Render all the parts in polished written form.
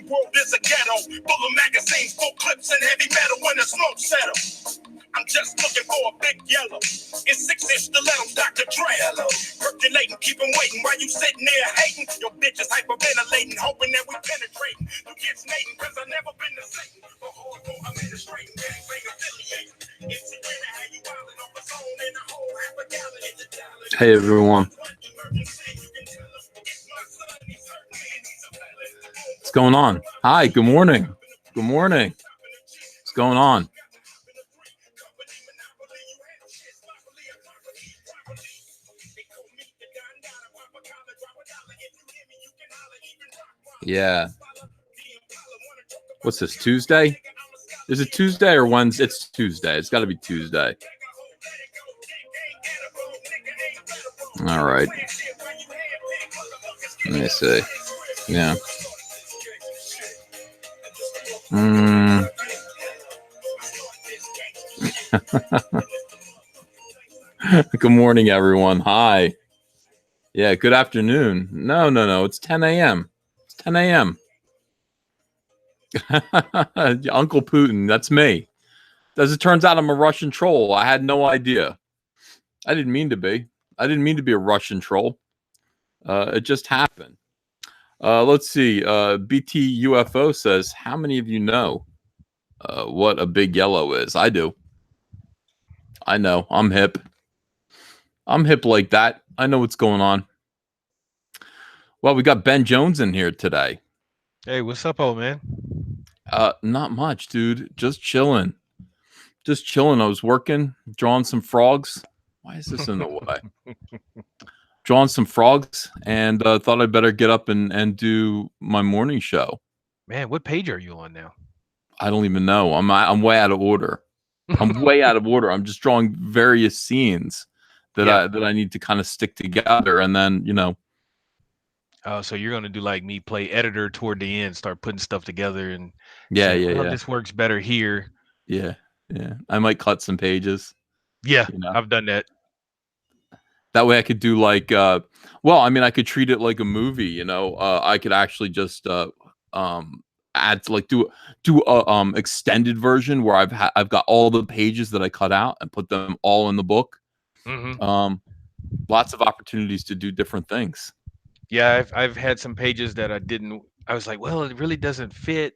world is a ghetto, full of magazines, full clips, and heavy metal when the smoke settles. I'm just looking for a big yellow. It's 6-inch stilettos, Dr. Dre. Percolating, keep 'em waiting while you sitting there hating. Your bitch is hyperventilating, hoping that we penetrating. You kids nating, cause I never been to Satan. For hardcore administrating, gang affiliating. It's the way to have you wildin' off the zone in a whole half a gallon in the gallon. Hey everyone. What's going on? Hi, good morning. Good morning. What's going on? Yeah. What's this, Tuesday? Is it Tuesday or Wednesday? It's Tuesday. It's got to be Tuesday. All right. Let me see. Yeah. Good morning, everyone. Hi. Yeah, good afternoon. No. It's 10 a.m. It's 10 a.m. Uncle Putin, that's me. As it turns out, I'm a Russian troll. I had no idea. I didn't mean to be. I didn't mean to be a Russian troll. It just happened. Let's see. BT UFO says, how many of you know what a big yellow is? I do. I know. I'm hip. I'm hip like that. I know what's going on. Well, we got Ben Jones in here today. Hey, what's up, old man? Not much, dude. Just chilling. Just chilling. I was working, drawing some frogs. Why is this in the way? Drawing some frogs, and thought I'd better get up and do my morning show. Man, what page are you on now? I don't even know. I'm way out of order. I'm way out of order. I'm just drawing various scenes that I need to kind of stick together, and then Oh, so you're gonna do like me, play editor toward the end, start putting stuff together, and yeah. This works better here. Yeah. I might cut some pages. Yeah, I've done that. That way I could do like, I could treat it like a movie, I could actually just add like do a extended version where I've got all the pages that I cut out and put them all in the book. Mm-hmm. Lots of opportunities to do different things. Yeah, I've had some pages that I was like, well, it really doesn't fit.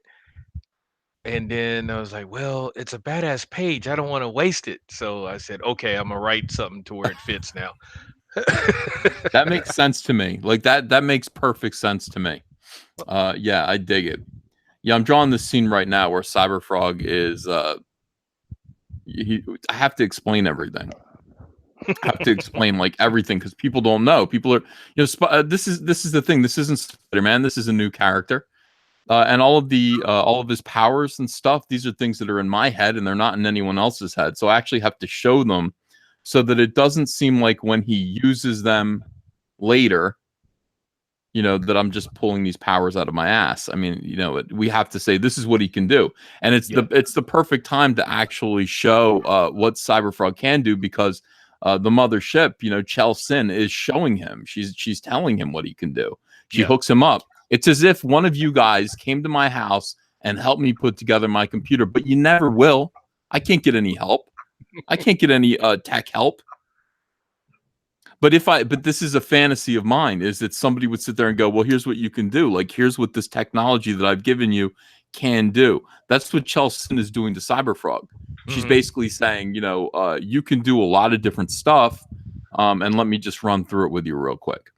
And then I was like, well, it's a badass page. I don't want to waste it. So I said, okay, I'm gonna write something to where it fits now. That makes sense to me. Like that makes perfect sense to me. Yeah, I dig it. Yeah, I'm drawing this scene right now where Cyberfrog is I have to explain everything. I have to explain like everything because people don't know. People are, this is the thing. This isn't Spider-Man. This is a new character. And all of his powers and stuff, these are things that are in my head and they're not in anyone else's head. So I actually have to show them so that it doesn't seem like when he uses them later, that I'm just pulling these powers out of my ass. I mean, we have to say this is what he can do. And it's the perfect time to actually show what Cyberfrog can do because the mothership, Chell Sin is showing him. She's telling him what he can do. She hooks him up. It's as if one of you guys came to my house and helped me put together my computer, but you never will. I can't get any help. I can't get any tech help. But this is a fantasy of mine, is that somebody would sit there and go, well, here's what you can do. Like, here's what this technology that I've given you can do. That's what Chelsea is doing to Cyberfrog. She's basically saying, you can do a lot of different stuff. And let me just run through it with you real quick.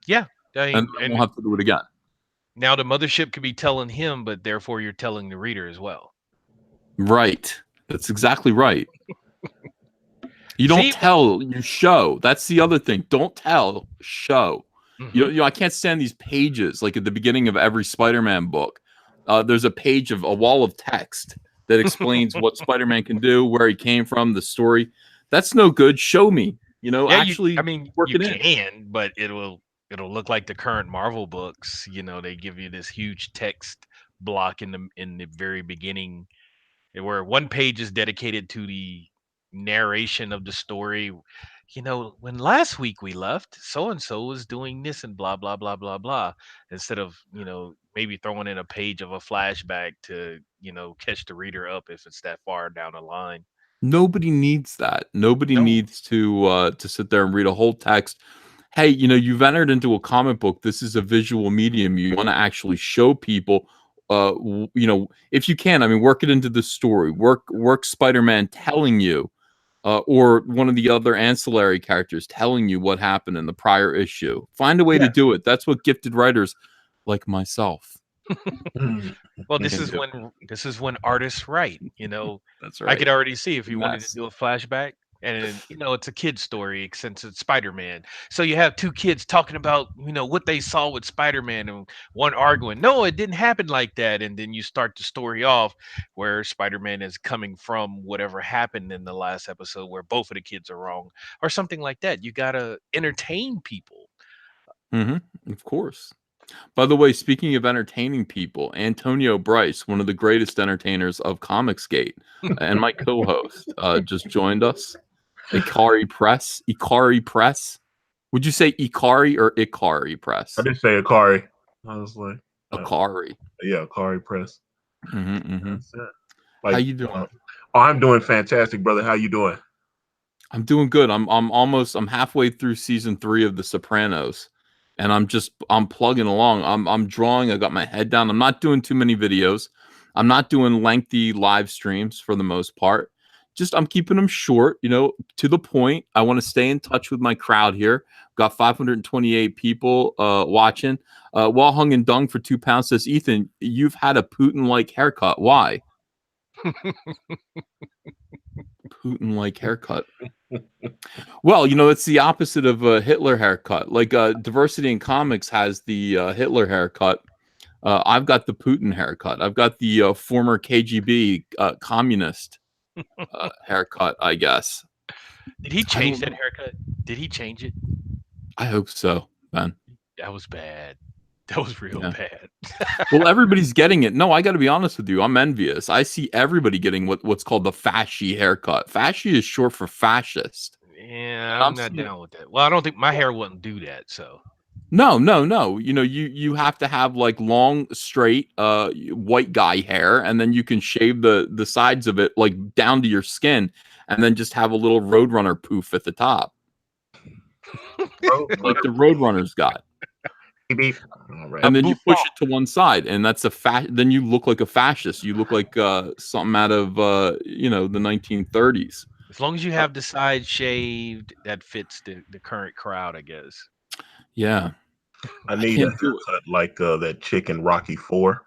Yeah. And we'll have to do it again. Now the mothership could be telling him, but therefore you're telling the reader as well. Right. That's exactly right. You don't tell, you show. That's the other thing. Don't tell, show. I can't stand these pages like at the beginning of every Spider-Man book. There's a page of a wall of text that explains what Spider-Man can do, where he came from, the story. That's no good. Show me. Actually, work it in. But it'll look like the current Marvel books. They give you this huge text block in the very beginning, where one page is dedicated to the narration of the story. When last week we left, so and so was doing this and blah blah blah blah blah. Instead of maybe throwing in a page of a flashback to, catch the reader up if it's that far down the line. Nobody needs that. Nobody No. needs to sit there and read a whole text. Hey, you've entered into a comic book. This is a visual medium. You want to actually show people, if you can. I mean, work it into the story. Work Spider-Man telling you, or one of the other ancillary characters telling you what happened in the prior issue. Find a way to do it. That's what gifted writers like myself. Well, this is when artists write. That's I right. could already see if you wanted to Mess. do a flashback, and it's a kid's story since it's Spider-Man. So you have two kids talking about what they saw with Spider-Man, and one arguing, "No, it didn't happen like that." And then you start the story off where Spider-Man is coming from whatever happened in the last episode, where both of the kids are wrong, or something like that. You gotta entertain people. Of course. By the way, speaking of entertaining people, Antonio Bryce, one of the greatest entertainers of COMICSGATE, and my co-host, just joined us. Ikari Press. Would you say Ikari or Ikari Press? I did say Akari. Honestly. Ikari. Yeah, Akari Press. That's it. How you doing? I'm doing fantastic, brother. How you doing? I'm doing good. I'm halfway through season 3 of The Sopranos, and I'm plugging along. I'm drawing. I got my head down. I'm not doing too many videos. I'm not doing lengthy live streams for the most part. I'm keeping them short, to the point. I want to stay in touch with my crowd here. Got 528 people watching. Well hung and dung for 2 pounds says, Ethan, you've had a Putin-like haircut. Why? Putin-like haircut. Well, it's the opposite of a Hitler haircut. Like Diversity in Comics has the Hitler haircut. I've got the Putin haircut. I've got the former KGB communist haircut, I guess. Did he change that haircut? Did he change it? I hope so, Ben. That was bad. That was real bad. Well, everybody's getting it. No, I got to be honest with you. I'm envious. I see everybody getting what's called the fasci haircut. Fasci is short for fascist. Yeah, I'm not down with that. Well, I don't think my hair wouldn't do that. So. No. You have to have like long, straight, white guy hair, and then you can shave the sides of it like down to your skin, and then just have a little Roadrunner poof at the top, like the Roadrunners got. And then you push it to one side, and that's then you look like a fascist. You look like something out of the 1930s. As long as you have the side shaved, that fits the current crowd, I guess. Yeah. I need a haircut like that chick in Rocky 4.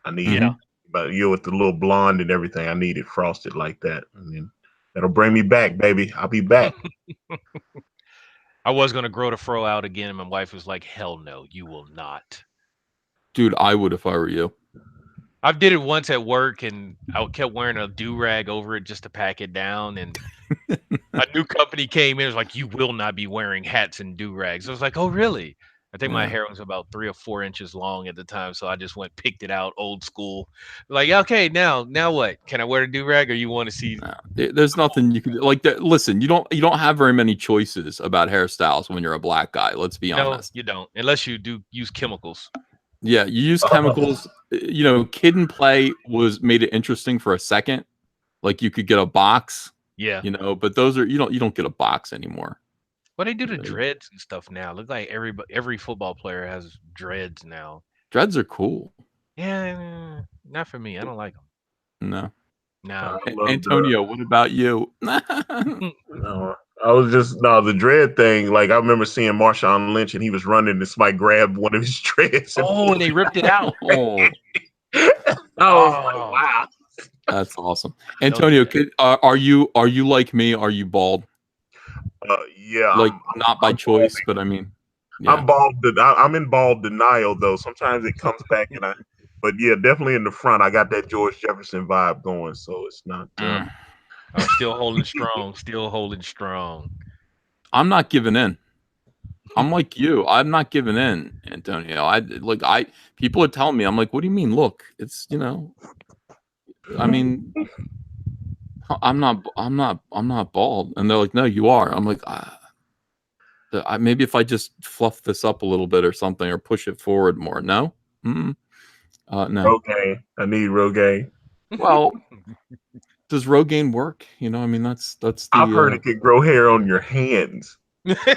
I need it. But with the little blonde and everything, I need it frosted like that. And then that'll bring me back, baby. I'll be back. I was going to grow the fro out again. And my wife was like, hell no, you will not. Dude, I would if I were you. I did it once at work, and I kept wearing a do-rag over it just to pack it down. And a new company came in. It was like, you will not be wearing hats and do-rags. I was like, oh, really? I think my hair was about 3 or 4 inches long at the time. So I just picked it out old school. Like, okay, now what? Can I wear a do-rag, or you want to see? No, there's nothing you can like that. Listen, you don't have very many choices about hairstyles when you're a black guy. Let's be honest. No, you don't, unless you do use chemicals. Yeah, you use chemicals. Kid and Play made it interesting for a second. Like you could get a box. Yeah. But those are you don't get a box anymore. Well, they do the dreads and stuff now. Look like every football player has dreads now. Dreads are cool. Yeah, not for me. I don't like them. No. Antonio, what about you? No, I was the dread thing. Like I remember seeing Marshawn Lynch, and he was running, and somebody grabbed one of his dreads. And they ripped it out. I was like, wow, that's awesome. Antonio, are you like me? Are you bald? Yeah, like not by choice, but I mean, I'm bald. I'm in bald denial though. Sometimes it comes back, but yeah, definitely in the front, I got that George Jefferson vibe going. So it's not. I'm still holding strong. Still holding strong. I'm not giving in. I'm like you. I'm not giving in, Antonio. People are telling me. I'm like, what do you mean? Look, it's I mean, I'm not bald, and they're like, no, you are. I'm like, maybe if I just fluff this up a little bit or something, or push it forward more. No, No. Rogaine. I need Rogaine. Well, does Rogaine work? You know, I mean, that's I've heard the. it can grow hair on your hands. That's why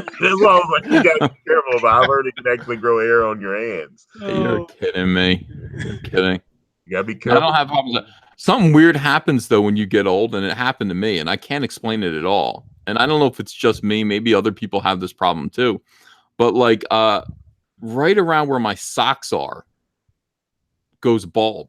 I was like, you gotta be careful. But I've heard it can actually grow hair on your hands. You're kidding me. You're kidding. You gotta be I careful. don't have problems. Something weird happens though when you get old, and it happened to me, and I can't explain it at all. And I don't know if it's just me. Maybe other people have this problem too. But like, right around where my socks are, goes bald.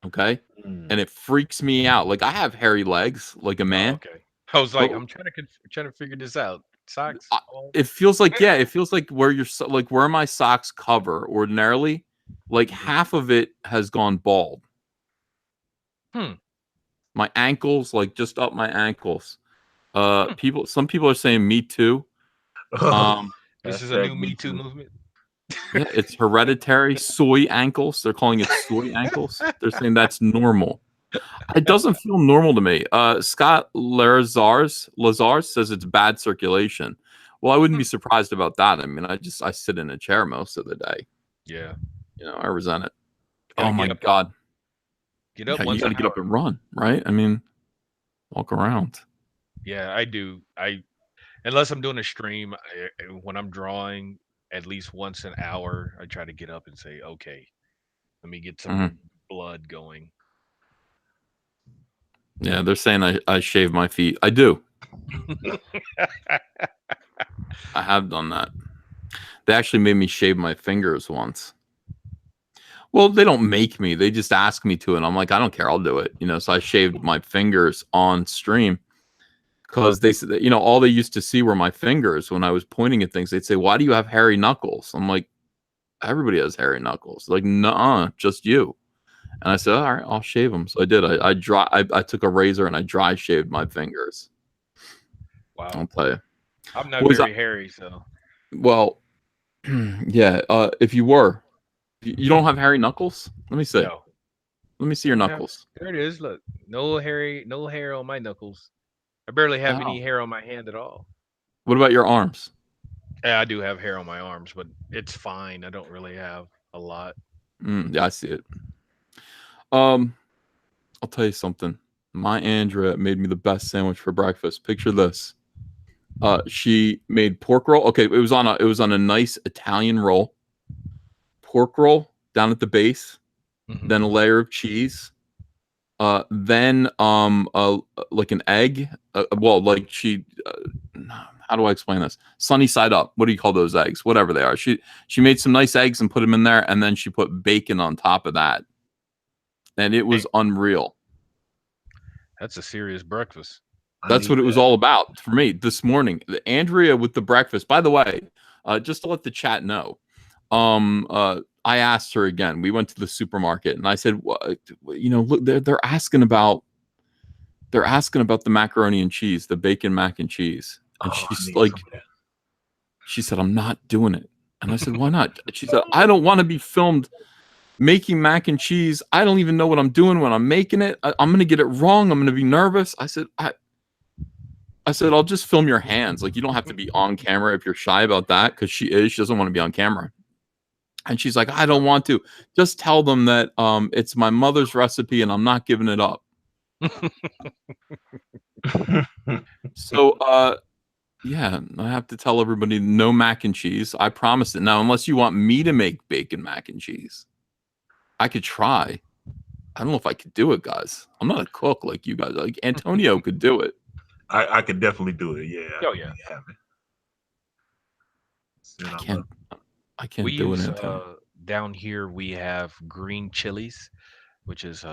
Okay, and it freaks me out. Like I have hairy legs, like a man. Okay. I was like, But I'm trying to figure this out. Socks. it feels like it feels like where like where my socks cover ordinarily, like half of it has gone bald. My ankles, like just up my ankles. Some people are saying me too. This is a new Me Too movement. Yeah, it's hereditary soy ankles. They're calling it soy ankles. They're saying that's normal. It doesn't feel normal to me. Scott Lazars says it's bad circulation. Well, I wouldn't be surprised about that. I mean, I sit in a chair most of the day. Yeah. You know, I resent it. Gotta Oh my get God. Get up Yeah, once you got to an get up hour. and run, right? I mean, walk around. Yeah, I do. Unless I'm doing a stream, when I'm drawing, at least once an hour, I try to get up and say, okay, let me get some blood going. Yeah, they're saying I shave my feet. I do. I have done that. They actually made me shave my fingers once. Well, they don't make me. They just ask me to, and I'm like, I don't care. I'll do it. You know, so I shaved my fingers on stream because they said that, you know, all they used to see were my fingers when I was pointing at things. They'd say, "Why do you have hairy knuckles?" I'm like, everybody has hairy knuckles. Like, nuh-uh, just you. And I said, all right, I'll shave them. So I did. I took a razor and I dry shaved my fingers. Wow. I'll tell you. I'm not very hairy, so. Well, yeah. If you were, you don't have hairy knuckles. Let me see. No. Let me see your knuckles. There it is. Look, no hair on my knuckles. I barely have any hair on my hand at all. What about your arms? Yeah, I do have hair on my arms, but it's fine. I don't really have a lot. Yeah, I see it. I'll tell you something. My Andrea made me the best sandwich for breakfast. Picture this. She made pork roll. Okay, it was on a nice Italian roll. Pork roll down at the base, then a layer of cheese, then like an egg. Well, like she. How do I explain this? Sunny side up. What do you call those eggs? Whatever they are. She made some nice eggs and put them in there, and then she put bacon on top of that, and it was unreal. That's a serious breakfast. That's what it was all about for me this morning. Andrea with the breakfast. By the way, just to let the chat know, I asked her again. We went to the supermarket, and I said, you know, look, they're asking about the macaroni and cheese, the bacon mac and cheese, and she's like, she said, I'm not doing it, and I said, why not? She said, I don't want to be filmed making mac and cheese. I don't even know what I'm doing when I'm making it. I'm going to get it wrong. I'm going to be nervous. I said, I'll just film your hands. Like, you don't have to be on camera if you're shy about that, because she doesn't want to be on camera. And she's like, I don't want to. Just tell them that it's my mother's recipe and I'm not giving it up. So, yeah, I have to tell everybody no mac and cheese. I promised it. Now, unless you want me to make bacon mac and cheese, I could try. I don't know if I could do it, guys. I'm not a cook like you guys. Like Antonio could do it. I could definitely do it. Yeah. Oh yeah. I can't do it. Down here we have green chilies, which is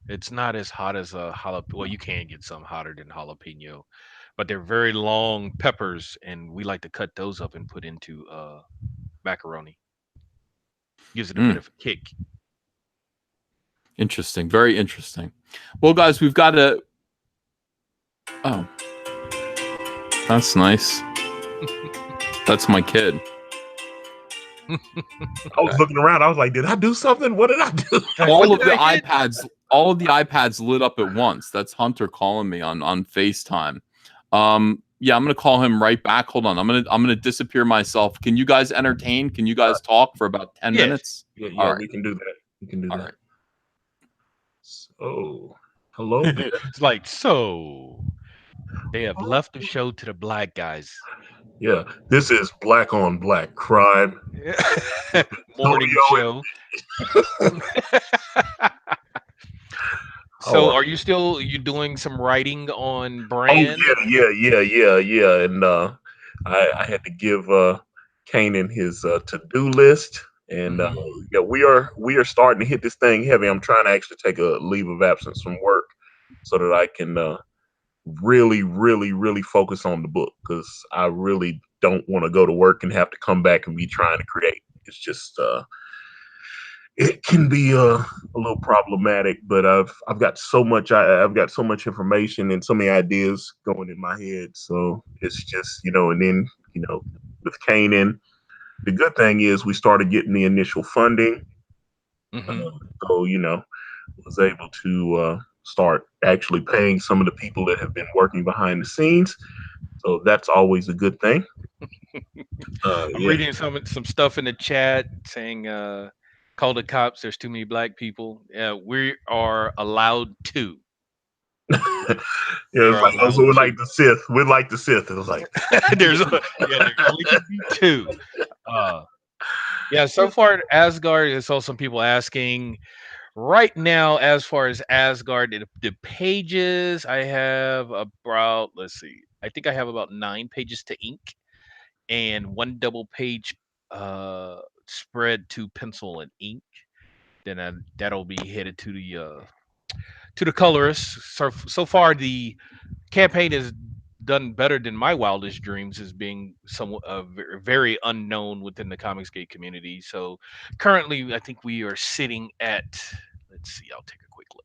it's not as hot as a jalapeno. Well, you can get some hotter than jalapeno, but they're very long peppers, and we like to cut those up and put into macaroni. Gives it a bit of a kick. Interesting. Very interesting. Well, guys, we've got to. Oh, that's nice. That's my kid. I was looking around. I was like, did I do something? What did I do? All of the iPads lit up at once. That's Hunter calling me on FaceTime. Yeah, I'm gonna call him right back. Hold on. I'm gonna disappear myself. Can you guys entertain? Can you guys talk for about 10 Yes. minutes? Yeah, All right. we can do that. We can do All that. right. So, hello there. It's like, so they have left the show to the black guys. Yeah, this is Black on Black Crime. Morning Antonio show. How So are are you doing some writing on Oh brand? yeah. And I had to give Kanan his to-do list. And yeah, we are starting to hit this thing heavy. I'm trying to actually take a leave of absence from work so that I can really focus on the book, because I really don't want to go to work and have to come back and be trying to create. It's just it can be a little problematic, but I've got so much I've got so much information and so many ideas going in my head. So it's just, and then, with Kanan, the good thing is we started getting the initial funding. Mhm. So, was able to start actually paying some of the people that have been working behind the scenes. So that's always a good thing. I'm Yeah. reading some stuff in the chat saying, call the cops. There's too many black people. We are allowed to. Yeah, We it's are like, allowed we're to. like the Sith. We're like the Sith. It was like, There's there only can be two. Yeah. So far, Asgard. I saw some people asking. Right now, as far as Asgard, the pages I have about, let's see, I think I have about 9 pages to ink and one double page spread to pencil and ink. Then that'll be headed to the colorist. So far, the campaign is done better than my wildest dreams, as being somewhat very unknown within the Comicsgate community. So currently, I think we are sitting at, let's see, I'll take a quick look,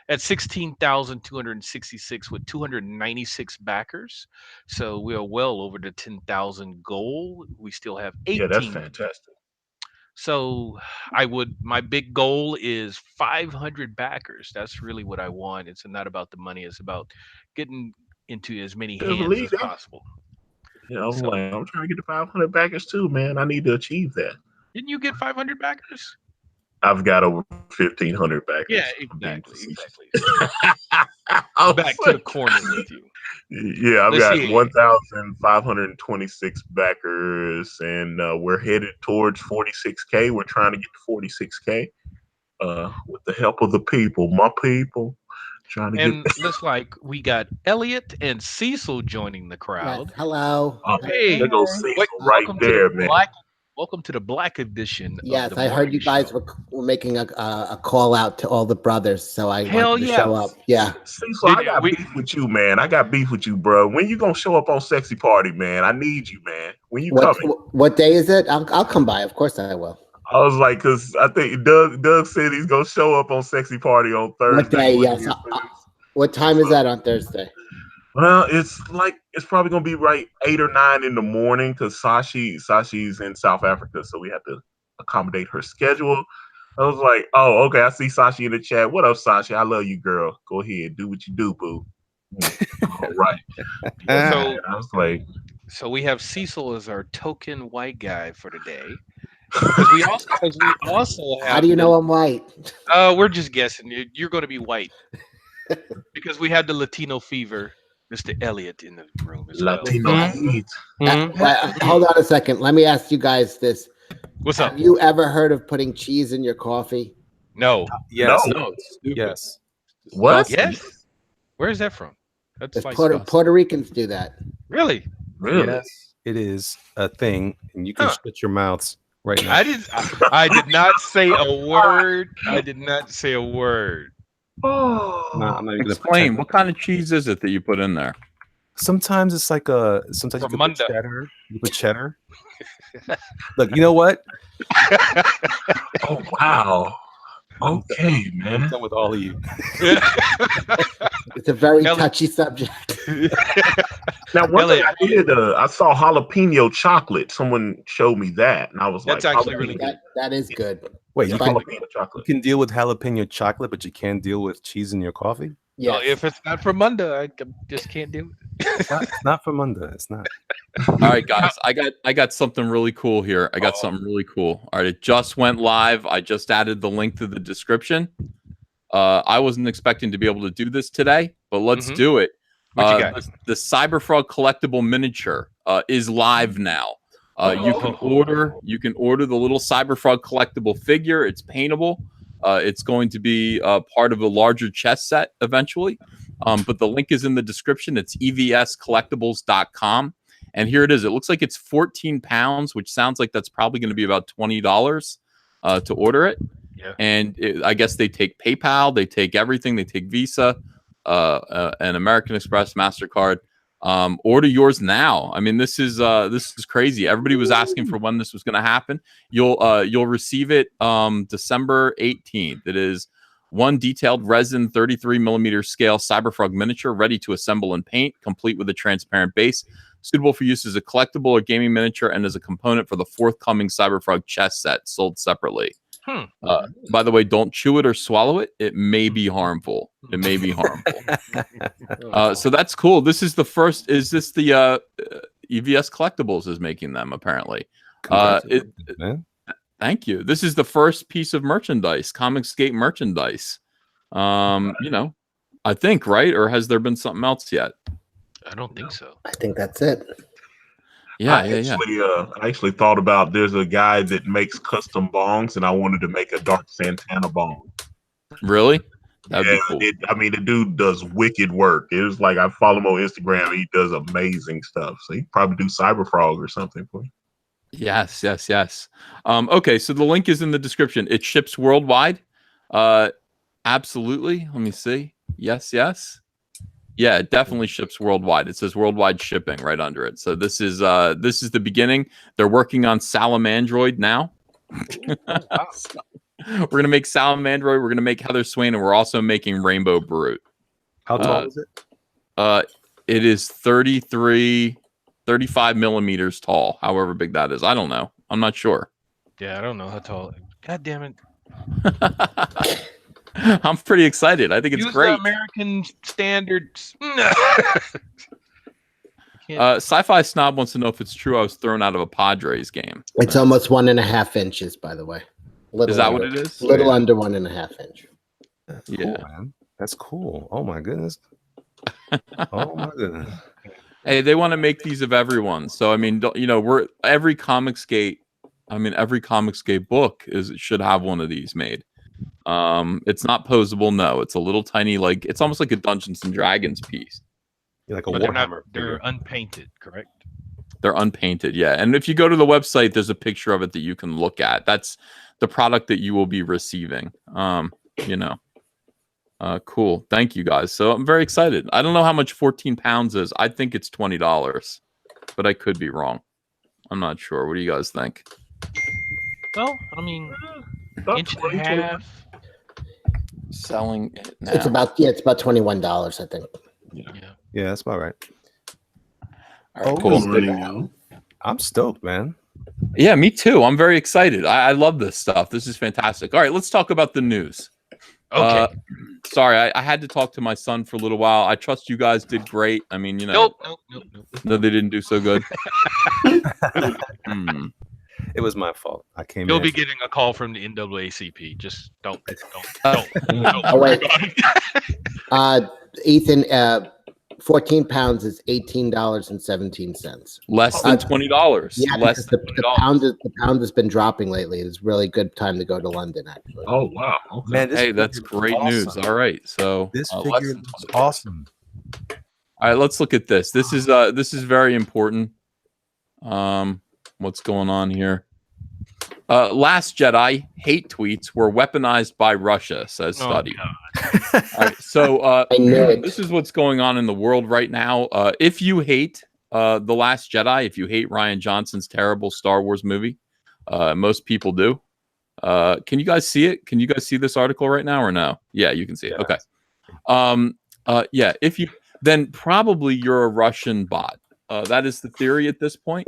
at 16,266 with 296 backers. So we are well over the 10,000 goal. We still have yeah, that's 18. fantastic. So my big goal is 500 backers. That's really what I want. It's not about the money. It's about getting into as many I hands believe as that. possible. I'm So like, I'm trying to get to 500 backers too, man. I need to achieve that. didn't you get 500 backers? I've got over 1,500 Yeah, backers. I'm being exactly, facetious. exactly. So I was back to the like, corner with you. yeah, I've Let's got see. 1,526 backers, and we're headed towards 46K. We're trying to get to 46K with the help of the people, my people, trying to get. And looks like we got Elliot and Cecil joining the Yes. crowd. Hello. Oh, Hey, there goes Cecil right welcome to the there, man. black edition of Yes, the I heard morning you guys show. were making a call out to all the brothers, so I Hell wanted to show up. yes. Yeah. Cecil, Did I got we? beef with you, man. I got beef with you, bro. When you gonna show up on Sexy Party, man? I need you, man. When you coming? What day is it? I'll come by. Of course I will. I was like, because I think Doug said he's gonna show up on Sexy Party on Thursday. What day? Yes. What time is that on Thursday? Well, it's probably gonna be right 8 or 9 in the morning, because Sashi's in South Africa, so we have to accommodate her schedule. I was like, oh, okay. I see Sashi in the chat. What up, Sashi? I love you, girl. Go ahead, do what you do, boo. All right. So I was like, so we have Cecil as our token white guy for today, because we also How have do you know I'm white? we're just guessing. You're going to be white because we had the Latino fever, Mr. Elliot, in the room as well. Latino heat. Hold on a second. Let me ask you guys this. What's up? Have you ever heard of putting cheese in your coffee? No. Yes. No. No, it's stupid. Yes. What? Yes. Where is that from? That's Because like Puerto Ricans do that. really. Really? Yes. It is a thing, and you can Huh. shut your mouths right now. I did not say a word. I did not say a word. Oh. I'm not even gonna Explain. pretend. What kind of cheese is it that you put in there? Sometimes it's like sometimes you can put Ramunda. cheddar. You put cheddar. Look, you know what? Oh, wow. Okay, I'm man. done with all of you. It's a very Ellie- touchy subject. Now, one thing Elliot. I did, I saw jalapeno chocolate. Someone showed me that, and I was That's like, actually really good. That is good. Wait, Yeah, you can jalapeno you chocolate. can deal with jalapeno chocolate, but you can't deal with cheese in your coffee? Yes. If it's not for Monday, I just can't do it. It's not for Monday. It's not. All right, guys, I got something really cool here. I got something really cool. All right, it just went live. I just added the link to the description. I wasn't expecting to be able to do this today, but let's Mhm. do it. What you got? The Cyberfrog collectible miniature is live now. You can order the little Cyberfrog collectible figure. It's paintable. It's going to be part of a larger chess set eventually. But the link is in the description. It's evscollectibles.com. And here it is. It looks like it's 14 pounds, which sounds like that's probably going to be about $20 to order it. Yeah. And I guess they take PayPal, they take everything, they take Visa, and American Express, MasterCard. Order yours now. I mean, this is crazy. Everybody was asking for when this was going to happen. You'll receive it December 18th. It is one detailed resin 33 millimeter scale Cyberfrog miniature ready to assemble and paint, complete with a transparent base, suitable for use as a collectible or gaming miniature, and as a component for the forthcoming Cyberfrog chess set sold separately. By the way, don't chew it or swallow it. It may be harmful. It may be harmful. So that's cool. This is the first. Is this the EVS Collectibles is making them apparently? Man. Thank you. This is the first piece of merchandise, COMICSGATE merchandise. You know, I think, right? Or has there been something else yet? I don't think so. I think that's it. I actually thought about there's a guy that makes custom bongs, and I wanted to make a Dark Santana bong. Really? That'd be cool. The dude does wicked work. It was like I follow him on Instagram. He does amazing stuff. So he probably do Cyberfrog or something for you. Yes. Okay, so the link is in the description. It ships worldwide. Absolutely. Let me see. Yes. Yeah, it definitely ships worldwide. It says worldwide shipping right under it. So this is the beginning. They're working on Salamandroid now. We're gonna make Salamandroid. We're gonna make Heather Swain, and we're also making Rainbow Brute. How tall is it? It is 35 millimeters tall. However big that is, I don't know. I'm not sure. Yeah, I don't know how tall. God damn it! I'm pretty excited. I think it's Use great. the American standards. Sci-Fi Snob wants to know if it's true I was thrown out of a Padres game. It's almost 1.5 inches, by the way. Is that what it is? A little under 1.5 inch. That's Yeah. cool, man. That's cool. Oh my goodness. Oh my goodness. Hey, they want to make these of everyone. So I mean, every COMICSGATE book should have one of these made. It's not posable. No, it's a little tiny, like it's almost like a Dungeons and Dragons piece. Like a But Warhammer. they're unpainted, correct? They're unpainted, yeah. And if you go to the website, there's a picture of it that you can look at. That's the product that you will be receiving. Cool. Thank you guys. So I'm very excited. I don't know how much 14 pounds is. I think it's $20, but I could be wrong. I'm not sure. What do you guys think? Well, I mean, About inch and a 20. half. Selling it now. It's about $21, I think. Yeah, that's about right. All right, cool. I'm stoked, man. Yeah, me too. I'm very excited. I love this stuff. This is fantastic. All right, let's talk about the news. Okay. Sorry, I had to talk to my son for a little while. I trust you guys did great. I mean, Nope. No, they didn't do so good. It was my fault. I came You'll in. be getting a call from the NAACP. Just don't. Oh, wait. Ethan, 14 pounds is $18.17. Less than $20. Yeah, Less because than the pound has been dropping lately. It's really good time to go to London, actually. Oh wow! Okay. Man, Hey, that's great news. All right, so This less figure than is $20. awesome. All right, let's look at this. This is very important. What's going on here? Last Jedi hate tweets were weaponized by Russia, says study. All right, so I knew it. this is what's going on in the world right now. If you hate The Last Jedi, if you hate Rian Johnson's terrible Star Wars movie, most people do. Can you guys see it? Can you guys see this article right now or no? Yeah, you can see it. Okay. Yeah, then probably you're a Russian bot. That is the theory at this point.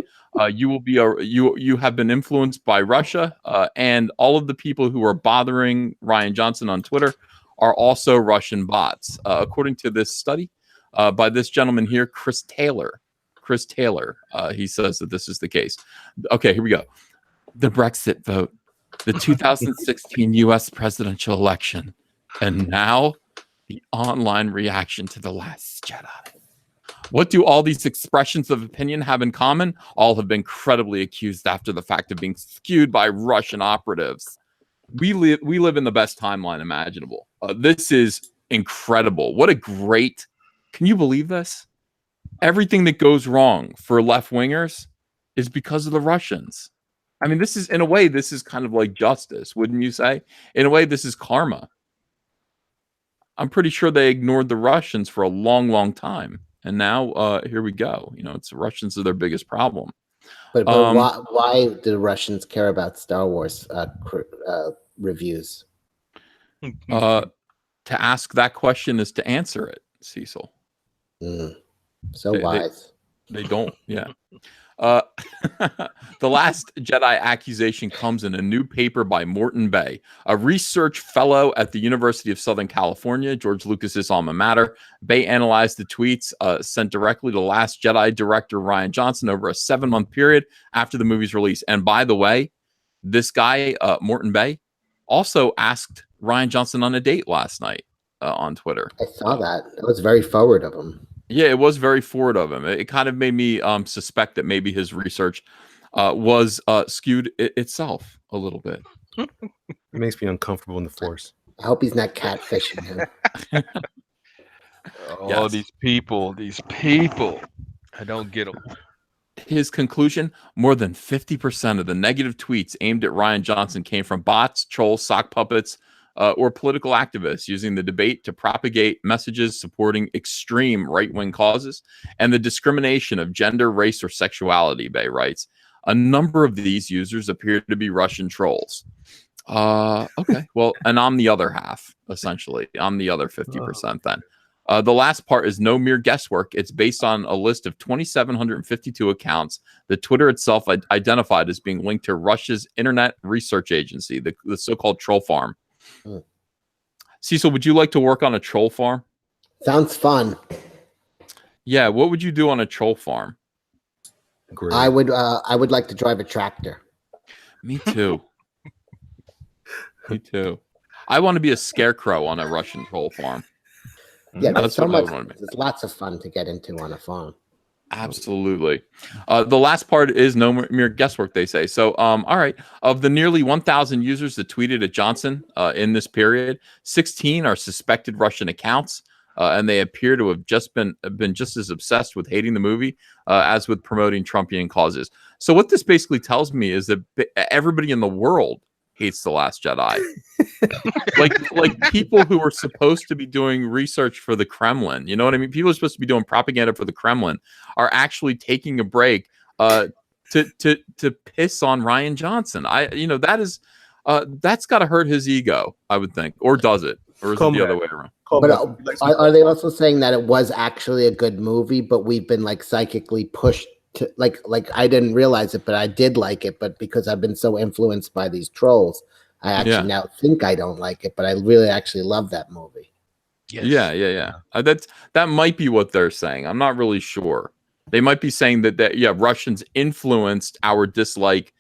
You will be you have been influenced by Russia, and all of the people who are bothering Rian Johnson on Twitter are also Russian bots, according to this study by this gentleman here, Chris Taylor. He says that this is the case. Okay, here we go. The Brexit vote, the 2016 U.S. presidential election, and now the online reaction to The Last Jedi. What do all these expressions of opinion have in common? All have been credibly accused after the fact of being skewed by Russian operatives. We live in the best timeline imaginable. This is incredible. What a great... Can you believe this? Everything that goes wrong for left-wingers is because of the Russians. I mean, this is, in a way, this is kind of like justice, wouldn't you say? In a way, this is karma. I'm pretty sure they ignored the Russians for a long, long time. And now, here we go. You know, it's the Russians are their biggest problem. But why do the Russians care about Star Wars reviews? To ask that question is to answer it, Cecil. So wise. They don't, yeah. The Last Jedi accusation comes in a new paper by Morton Bay, a research fellow at the University of Southern California, George Lucas's alma mater. Bay analyzed the tweets sent directly to Last Jedi director Rian Johnson over a 7-month period after the movie's release. And by the way, this guy, Morton Bay, also asked Rian Johnson on a date last night on Twitter. I saw that. It was very forward of him. Yeah, it was very forward of him. It kind of made me suspect that maybe his research was skewed itself a little bit. It makes me uncomfortable in the Force. I hope he's not catfishing him. Oh, these people. I don't get them. His conclusion, more than 50% of the negative tweets aimed at Rian Johnson came from bots, trolls, sock puppets, or political activists using the debate to propagate messages supporting extreme right-wing causes and the discrimination of gender, race, or sexuality, Bay writes. A number of these users appear to be Russian trolls. Okay, well, and I'm the other half, essentially. I'm the other 50% then. The last part is no mere guesswork. It's based on a list of 2,752 accounts that Twitter itself identified as being linked to Russia's Internet Research Agency, the so-called troll farm. Cecil, would you like to work on a troll farm? Sounds fun. Yeah, what would you do on a troll farm? Great. I would like to drive a tractor. Me too. Me too. I want to be a scarecrow on a Russian troll farm. Yeah, That's so what I much. want to be. There's lots of fun to get into on a farm. Absolutely. The last part is no mere guesswork, they say. So, all right. Of the nearly 1,000 users that tweeted at Johnson in this period, 16 are suspected Russian accounts, and they appear to have just been just as obsessed with hating the movie as with promoting Trumpian causes. So what this basically tells me is that everybody in the world hates The Last Jedi. like people who are supposed to be doing research for the Kremlin, you know what I mean? People are supposed to be doing propaganda for the Kremlin are actually taking a break to piss on Rian Johnson. That's got to hurt his ego, I would think, or does it, or is it the other way around? But are they also saying that it was actually a good movie, but we've been like psychically pushed to like I didn't realize it, but I did like it, but because I've been so influenced by these trolls, I actually now think I don't like it, but I really actually love that movie. Yes. Yeah. That might be what they're saying. I'm not really sure. They might be saying that Russians influenced our dislike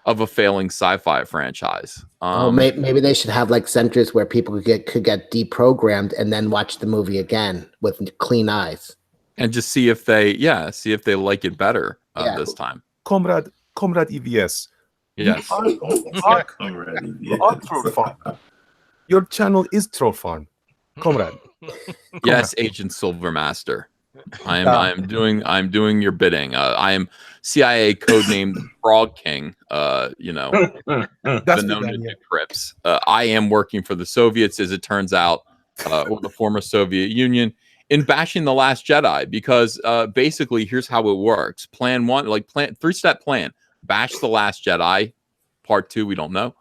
of a failing sci-fi franchise. Maybe they should have like centers where people could get deprogrammed and then watch the movie again with clean eyes. And just see if they like it better this time. Comrade EVS. Yes. Troll Farm. Your channel is Troll Farm. Comrade. Yes, Agent Silvermaster. I'm doing your bidding. I am CIA codenamed Frog King. That's the known to Crips. I am working for the Soviets, as it turns out, or the former Soviet Union, in bashing The Last Jedi, because basically here's how it works. Plan one, three-step plan. Bash The Last Jedi. Part 2, we don't know.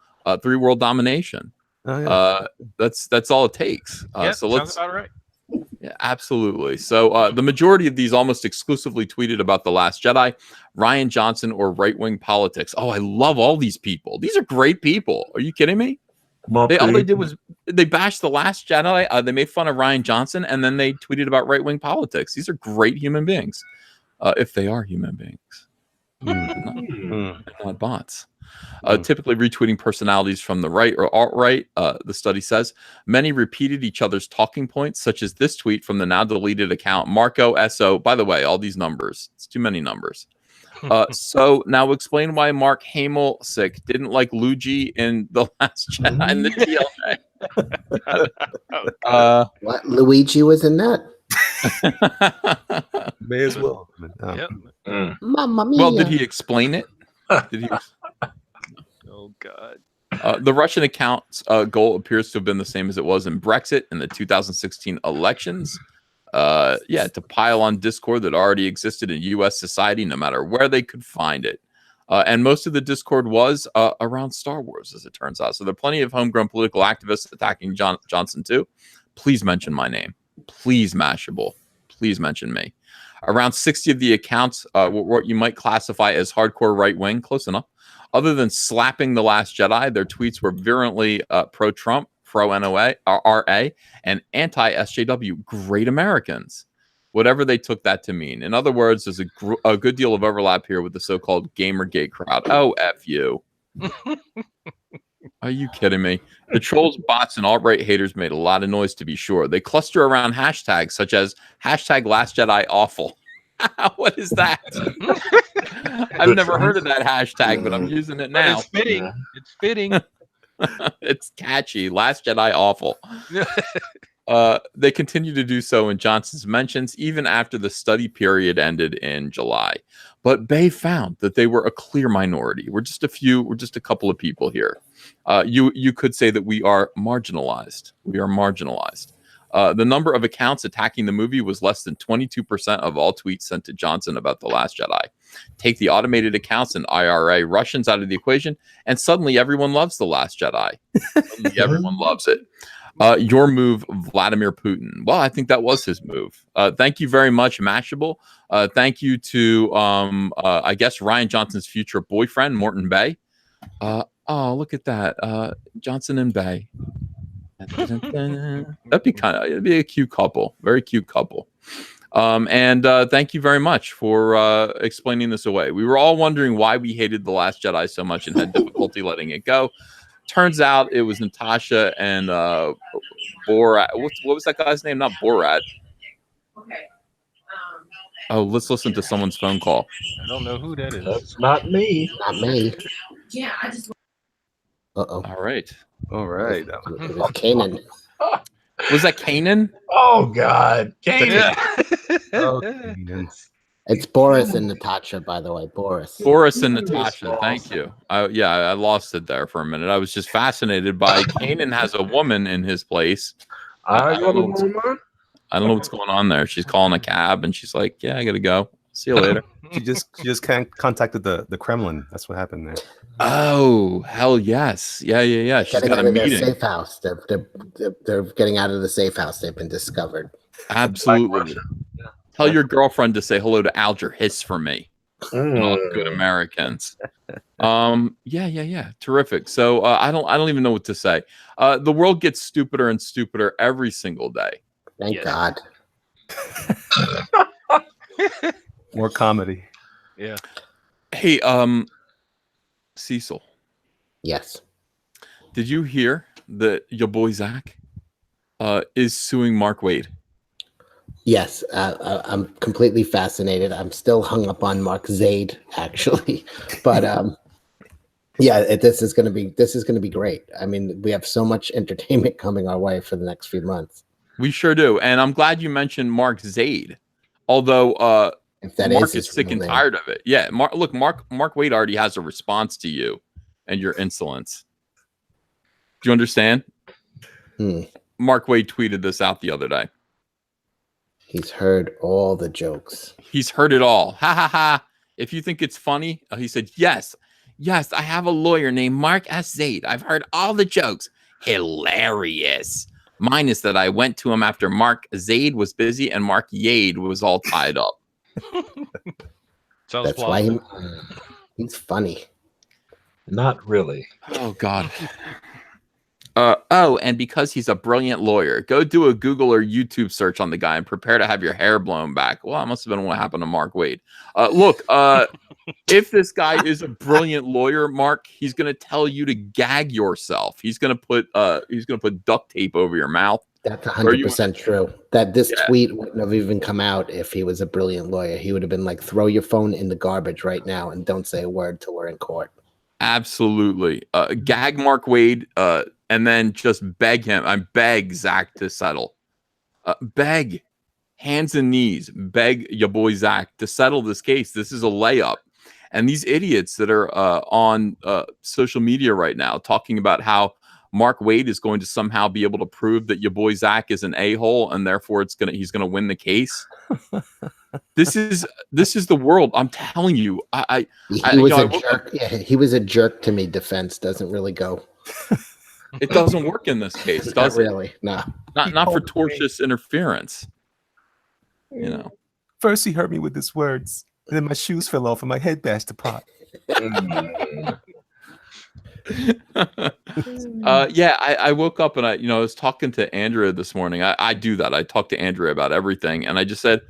3 world domination. That's all it takes. So sounds about right. Yeah, absolutely. So the majority of these almost exclusively tweeted about The Last Jedi, Rian Johnson, or right-wing politics. Oh, I love all these people. These are great people. Are you kidding me? All they did was They bashed The Last Jedi. They made fun of Rian Johnson, and then they tweeted about right-wing politics. These are great human beings, if they are human beings, not bots. Typically retweeting personalities from the right or alt-right, the study says. Many repeated each other's talking points, such as this tweet from the now-deleted account, Marco S.O. By the way, all these numbers. It's too many numbers. So now explain why Mark Hamill didn't like Luigi in The Last Jedi in the TLA. What? Luigi was in that? May as well. Yep. Mamma mia. Well, did he explain it? Did he? Oh God. The Russian account's goal appears to have been the same as it was in Brexit and the 2016 elections. To pile on discord that already existed in U.S. society, no matter where they could find it. And most of the discord was around Star Wars, as it turns out. So there are plenty of homegrown political activists attacking Johnson, too. Please mention my name. Please, Mashable. Please mention me. Around 60 of the accounts, what you might classify as hardcore right-wing, close enough. Other than slapping The Last Jedi, their tweets were virulently pro-Trump, pro-NOA, RA, and anti-SJW, great Americans, whatever they took that to mean. In other words, there's a good deal of overlap here with the so-called Gamergate crowd. Oh, F you. Are you kidding me? The trolls, bots, and alt-right haters made a lot of noise, to be sure. They cluster around hashtags such as hashtag Last Jedi awful. What is that? I've never heard of that hashtag, but I'm using it now. It's fitting. Yeah. It's fitting. It's catchy. Last Jedi awful. They continue to do so in Johnson's mentions, even after the study period ended in July. But Bay found that they were a clear minority. We're just a couple of people here. You could say that we are marginalized. We are marginalized. The number of accounts attacking the movie was less than 22% of all tweets sent to Johnson about The Last Jedi. Take the automated accounts and IRA Russians out of the equation, and suddenly everyone loves The Last Jedi. Suddenly everyone loves it. Your move, Vladimir Putin. Well, I think that was his move. Thank you very much, Mashable. Thank you to, I guess, Rian Johnson's future boyfriend, Morton Bay. Oh, look at that. Johnson and Bay. It'd be a cute couple, very cute couple. And thank you very much for explaining this away. We were all wondering why we hated The Last Jedi so much and had difficulty letting it go. Turns out it was Natasha and Borat. What was that guy's name? Not Borat. Okay. Oh, let's listen to someone's phone call. I don't know who that is. That's not me. Not me. Yeah, I just. Uh-oh. All right. All right. It was Kanan. Was that Kanan? Oh God, Kanan. Okay. It's Boris and Natasha, by the way. Boris and Natasha. Thank you. I lost it there for a minute. I was just fascinated by Kanan has a woman in his place. I don't know what's going on there. She's calling a cab and she's like, "Yeah, I gotta go. See you later." She just contacted the Kremlin. That's what happened there. Oh, hell yes. Yeah. She's got a meeting. Safe house. They're getting out of the safe house. They've been discovered. Absolutely. Tell your girlfriend to say hello to Alger Hiss for me. All good Americans. Yeah. Terrific. So I don't even know what to say. The world gets stupider and stupider every single day. Thank God. More comedy. Yeah. Hey, Cecil. Yes. Did you hear that your boy Zach is suing Mark Waid? Yes, I'm completely fascinated. I'm still hung up on Mark Zaid, actually, but this is going to be great. I mean, we have so much entertainment coming our way for the next few months. We sure do, and I'm glad you mentioned Mark Zaid. Although, if that Mark is sick and tired of it. Yeah, Mark Waid already has a response to you and your insolence. Do you understand? Mark Waid tweeted this out the other day. He's heard all the jokes. He's heard it all. Ha ha ha. If you think it's funny, he said, yes, I have a lawyer named Mark S. Zaid. I've heard all the jokes. Hilarious. Minus that I went to him after Mark Zaid was busy and Mark Yade was all tied up. That's why he's funny. Not really. Oh, God. Oh, and because he's a brilliant lawyer, go do a Google or YouTube search on the guy and prepare to have your hair blown back. Well, that must have been what happened to Mark Wade. Look, if this guy is a brilliant lawyer, Mark, he's gonna tell you to gag yourself. He's gonna put duct tape over your mouth. That's 100% true. That this tweet wouldn't have even come out if he was a brilliant lawyer. He would have been like, throw your phone in the garbage right now and don't say a word till we're in court. Absolutely. Gag Mark Wade, and then just beg him. I beg Zach to settle. Beg, hands and knees, beg your boy Zach to settle this case. This is a layup. And these idiots that are on social media right now talking about how Mark Wade is going to somehow be able to prove that your boy Zach is an a-hole and therefore he's gonna win the case. This is the world. I'm telling you. He was a jerk. Yeah, he was a jerk to me. Defense doesn't really go. It doesn't work in this case, does it? Really? No. Not for tortious interference. You know. First he hurt me with his words, and then my shoes fell off and my head bashed apart. Yeah, I woke up and I was talking to Andrea this morning. I do that. I talk to Andrea about everything, and I just said,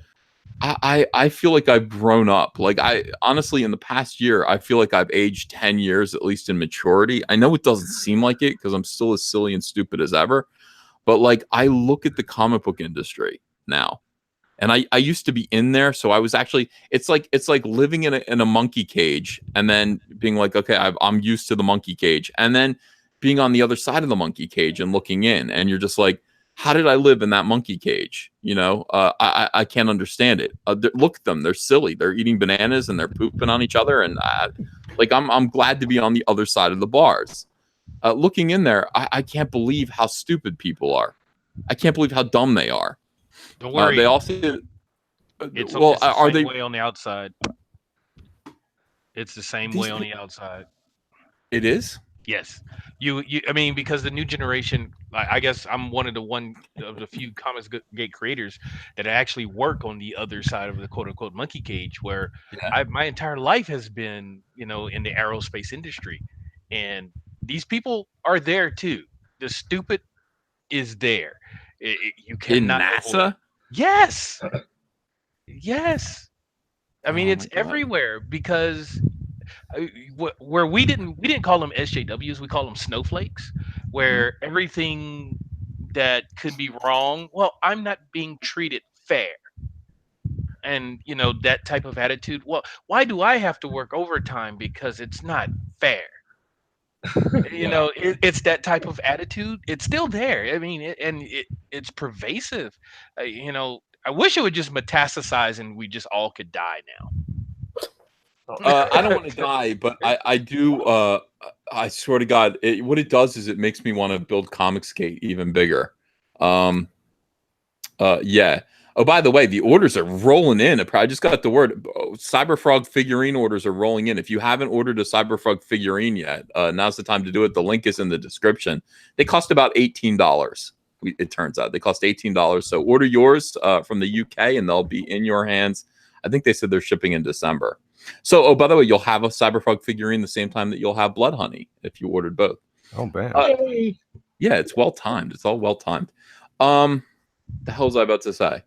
I feel like I've grown up. Like I honestly, in the past year, I feel like I've aged 10 years, at least in maturity. I know it doesn't seem like it because I'm still as silly and stupid as ever. But like I look at the comic book industry now. And I used to be in there, so I was actually. It's like living in a monkey cage, and then being like, okay, I'm used to the monkey cage, and then being on the other side of the monkey cage and looking in, and you're just like, how did I live in that monkey cage? I can't understand it. Look at them; they're silly. They're eating bananas and they're pooping on each other, and I'm glad to be on the other side of the bars. Looking in there, I can't believe how stupid people are. I can't believe how dumb they are. Don't worry. They also it's well, the are same they way on the outside? It's the same way on the outside. It is? Yes. I mean, because the new generation, I guess I'm one of the few COMICSGATE creators that actually work on the other side of the quote unquote monkey cage, where my entire life has been, in the aerospace industry. And these people are there too. The stupid is there. You cannot in NASA? Yes. Yes. I mean, it's my God. everywhere because where we didn't call them SJWs, we call them snowflakes, where everything that could be wrong, well, I'm not being treated fair. And that type of attitude, well, why do I have to work overtime because it's not fair? It's that type of attitude. It's still there. I mean, it's pervasive. I wish it would just metastasize and we just all could die now. I don't want to die, but I do. I swear to God, what it does is it makes me want to build COMICSGATE even bigger. Yeah. Oh, by the way, the orders are rolling in. I just got the word. Cyberfrog figurine orders are rolling in. If you haven't ordered a Cyberfrog figurine yet, now's the time to do it. The link is in the description. They cost about $18. It turns out they cost $18. So order yours from the UK, and they'll be in your hands. I think they said they're shipping in December. So, by the way, you'll have a Cyberfrog figurine the same time that you'll have Blood Honey if you ordered both. Oh, man. Yeah, it's well timed. It's all well timed. The hell was I about to say?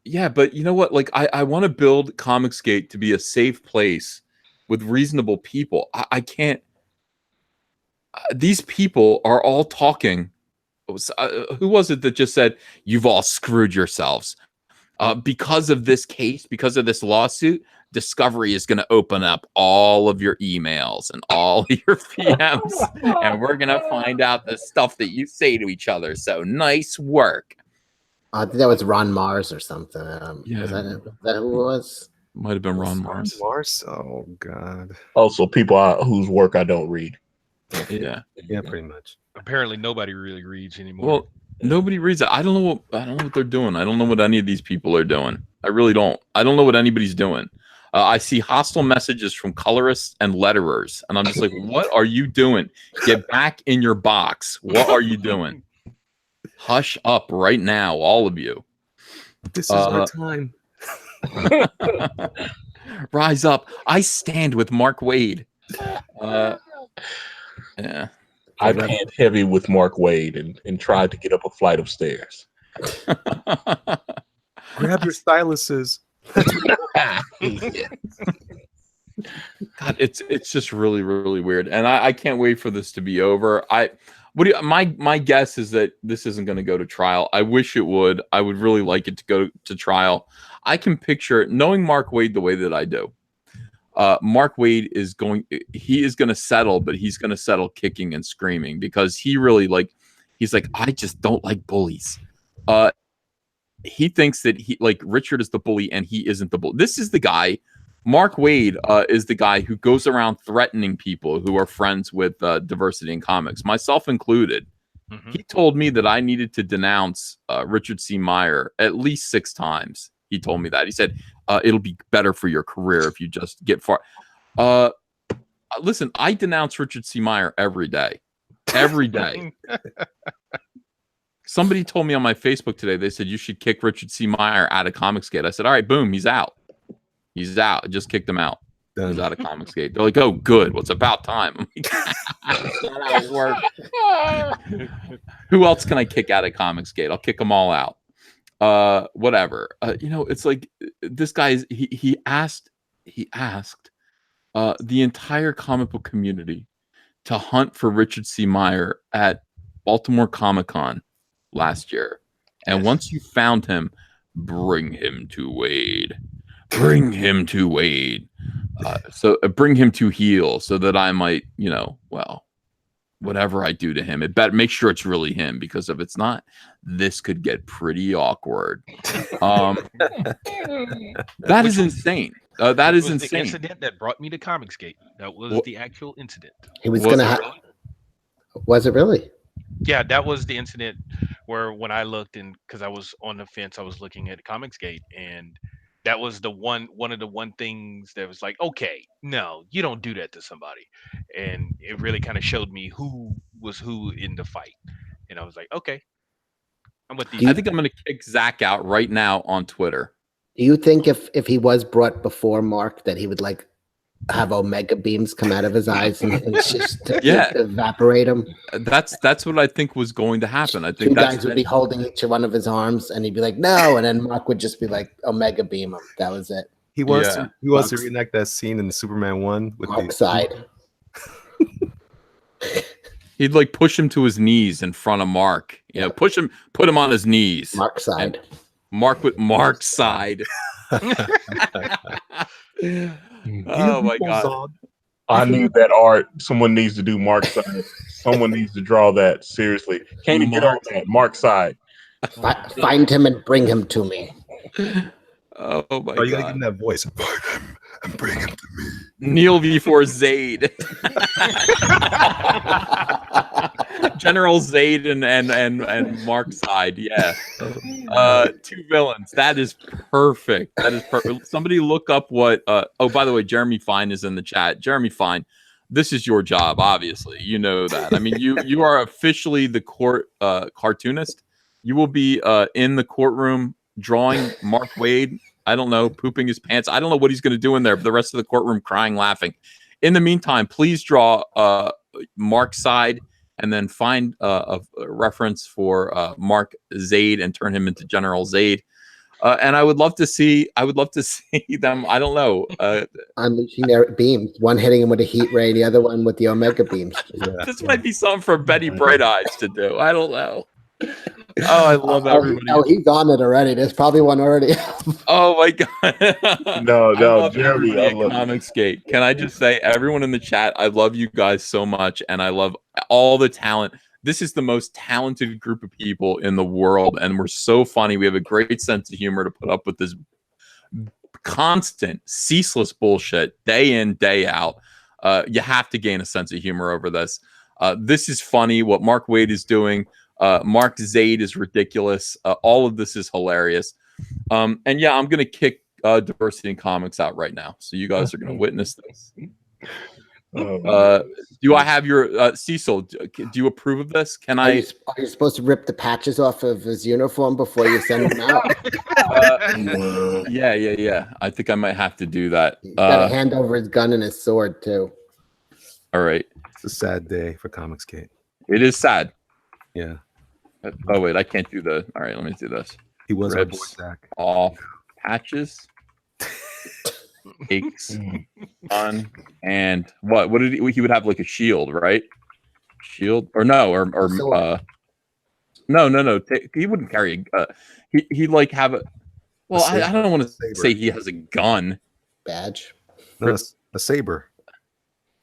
Yeah, but you know what? Like, I want to build COMICSGATE to be a safe place with reasonable people. I can't. These people are all talking. Who was it that just said, "You've all screwed yourselves"? Because of this case, because of this lawsuit, Discovery is going to open up all of your emails and all your PMs, and we're going to find out the stuff that you say to each other. So nice work. I think that was Ron Mars or something. Yeah. Was that who it was? Might have been Ron Mars. Mars? Oh, God. Also, people whose work I don't read. Yeah. Yeah, pretty much. Apparently, nobody really reads anymore. Well, nobody reads it. I don't know what they're doing. I don't know what any of these people are doing. I really don't. I don't know what anybody's doing. I see hostile messages from colorists and letterers, and I'm just like, what are you doing? Get back in your box. What are you doing? Hush up right now, all of you. This is our time. Rise up. I stand with Mark Wade. Yeah. I panned heavy with Mark Waid and tried to get up a flight of stairs. Grab your styluses. God, it's just really, really weird, and I can't wait for this to be over. My guess is that this isn't going to go to trial. I wish it would. I would really like it to go to trial. I can picture, knowing Mark Waid the way that I do. Mark Waid is going to settle, but he's going to settle kicking and screaming because he really he's like, I just don't like bullies. He thinks that Richard is the bully and he isn't the bully. This is the guy. Mark Waid is the guy who goes around threatening people who are friends with diversity in comics, myself included. Mm-hmm. He told me that I needed to denounce Richard C. Meyer at least 6 times. He told me that. He said, it'll be better for your career if you just get far. Listen, I denounce Richard C. Meyer every day. Every day. Somebody told me on my Facebook today, they said, you should kick Richard C. Meyer out of COMICSGATE. I said, all right, boom, he's out. He's out. I just kicked him out. Done. He's out of COMICSGATE. They're like, oh, good. Well, it's about time. I'm like, that's not how it works. Who else can I kick out of COMICSGATE? I'll kick them all out. Whatever. It's like this guy he asked the entire comic book community to hunt for Richard C. Meyer at Baltimore Comic-Con last year. And once you found him, bring him to Waid. Bring him to Waid. So bring him to heel so that I might, whatever I do to him, it better make sure it's really him, because if it's not, this could get pretty awkward. That is insane. That is insane. The incident that brought me to COMICSGATE. That was the actual incident. He was going to Was it really? Yeah, that was the incident where when I looked, and because I was on the fence, I was looking at COMICSGATE, and that was one of the things that was like, okay, no, you don't do that to somebody. And it really kind of showed me who was who in the fight. And I was like, okay, I'm with these. I think I'm going to kick Zach out right now on Twitter. Do you think if he was brought before Mark that he would have omega beams come out of his eyes and just evaporate him? That's what I think was going to happen. I think two guys would be holding each one of his arms, and he'd be like, "No," and then Mark would just be like, "Omega beam him." That was it. He wants to reenact that scene in the Superman 1 with Mark side. He'd push him to his knees in front of Mark. Put him on his knees. Mark side. And Mark with Mark's side. Oh my God! I need that art. Someone needs to do Mark's side. Someone needs to draw that seriously. Can you get on that Mark's side? Find him and bring him to me. Oh my God! You gotta give him that voice. Find him and bring him to me. Kneel before Zayd. General Zayd and Mark's side. Yeah. 2 villains. That is perfect. That is perfect. Somebody look up what by the way, Jeremy Fine is in the chat. Jeremy Fine, this is your job, obviously. You know that. I mean, you are officially the court cartoonist. You will be in the courtroom drawing Mark Waid. I don't know, pooping his pants. I don't know what he's going to do in there, but the rest of the courtroom crying, laughing. In the meantime, please draw Mark's side and then find a reference for Mark Zayd and turn him into General Zayd. And I would love to see them. I don't know. Unleashing their beams. One hitting him with a heat ray, the other one with the omega beams. This might be something for Betty Bright Eyes to do. I don't know. Oh, I love everybody. Oh, he's on it already. There's probably one already. Oh my God. No, Jeremy. COMICSGATE. Can I just say, everyone in the chat, I love you guys so much, and I love all the talent. This is the most talented group of people in the world, and we're so funny. We have a great sense of humor to put up with this constant, ceaseless bullshit day in, day out. You have to gain a sense of humor over this. This is funny. What Mark Waid is doing. Mark Zayd is ridiculous. All of this is hilarious. And yeah, I'm going to kick Diversity in Comics out right now. So you guys are going to witness this. Do I have your Cecil? Do you approve of this? Can I? Are you supposed to rip the patches off of his uniform before you send him out? Yeah. I think I might have to do that. He's got to hand over his gun and his sword too. All right. It's a sad day for COMICSGATE. It is sad. Yeah, Oh wait, I can't do the. All right, let me do this. he was our boy Rips Zach. off patches, takes on, and what? What did he would have like a shield, right? Shield or no or Sword. no. He wouldn't carry. He'd like have a. Well, I saber. don't want to Saber. say he has a gun. Badge. No, that's a saber.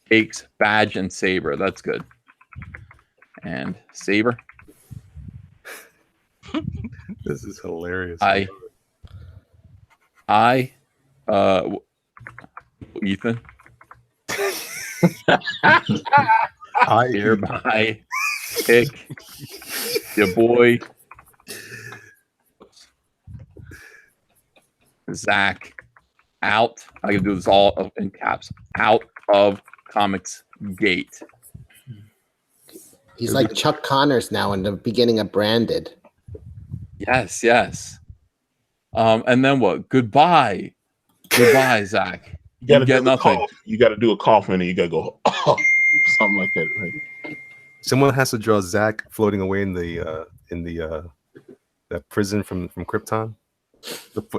Takes badge and saber. That's good. And saber. This is hilarious. Ethan. I Hereby pick your boy Zach out. I can do this all in caps. Out of COMICSGATE. He's like Chuck Connors now in the beginning of Branded. Yes. And then what? Goodbye, Zach. You gotta get do nothing. Cough. You gotta do a cough and then you gotta go something like that. Right? Someone has to draw Zach floating away in the that prison from Krypton.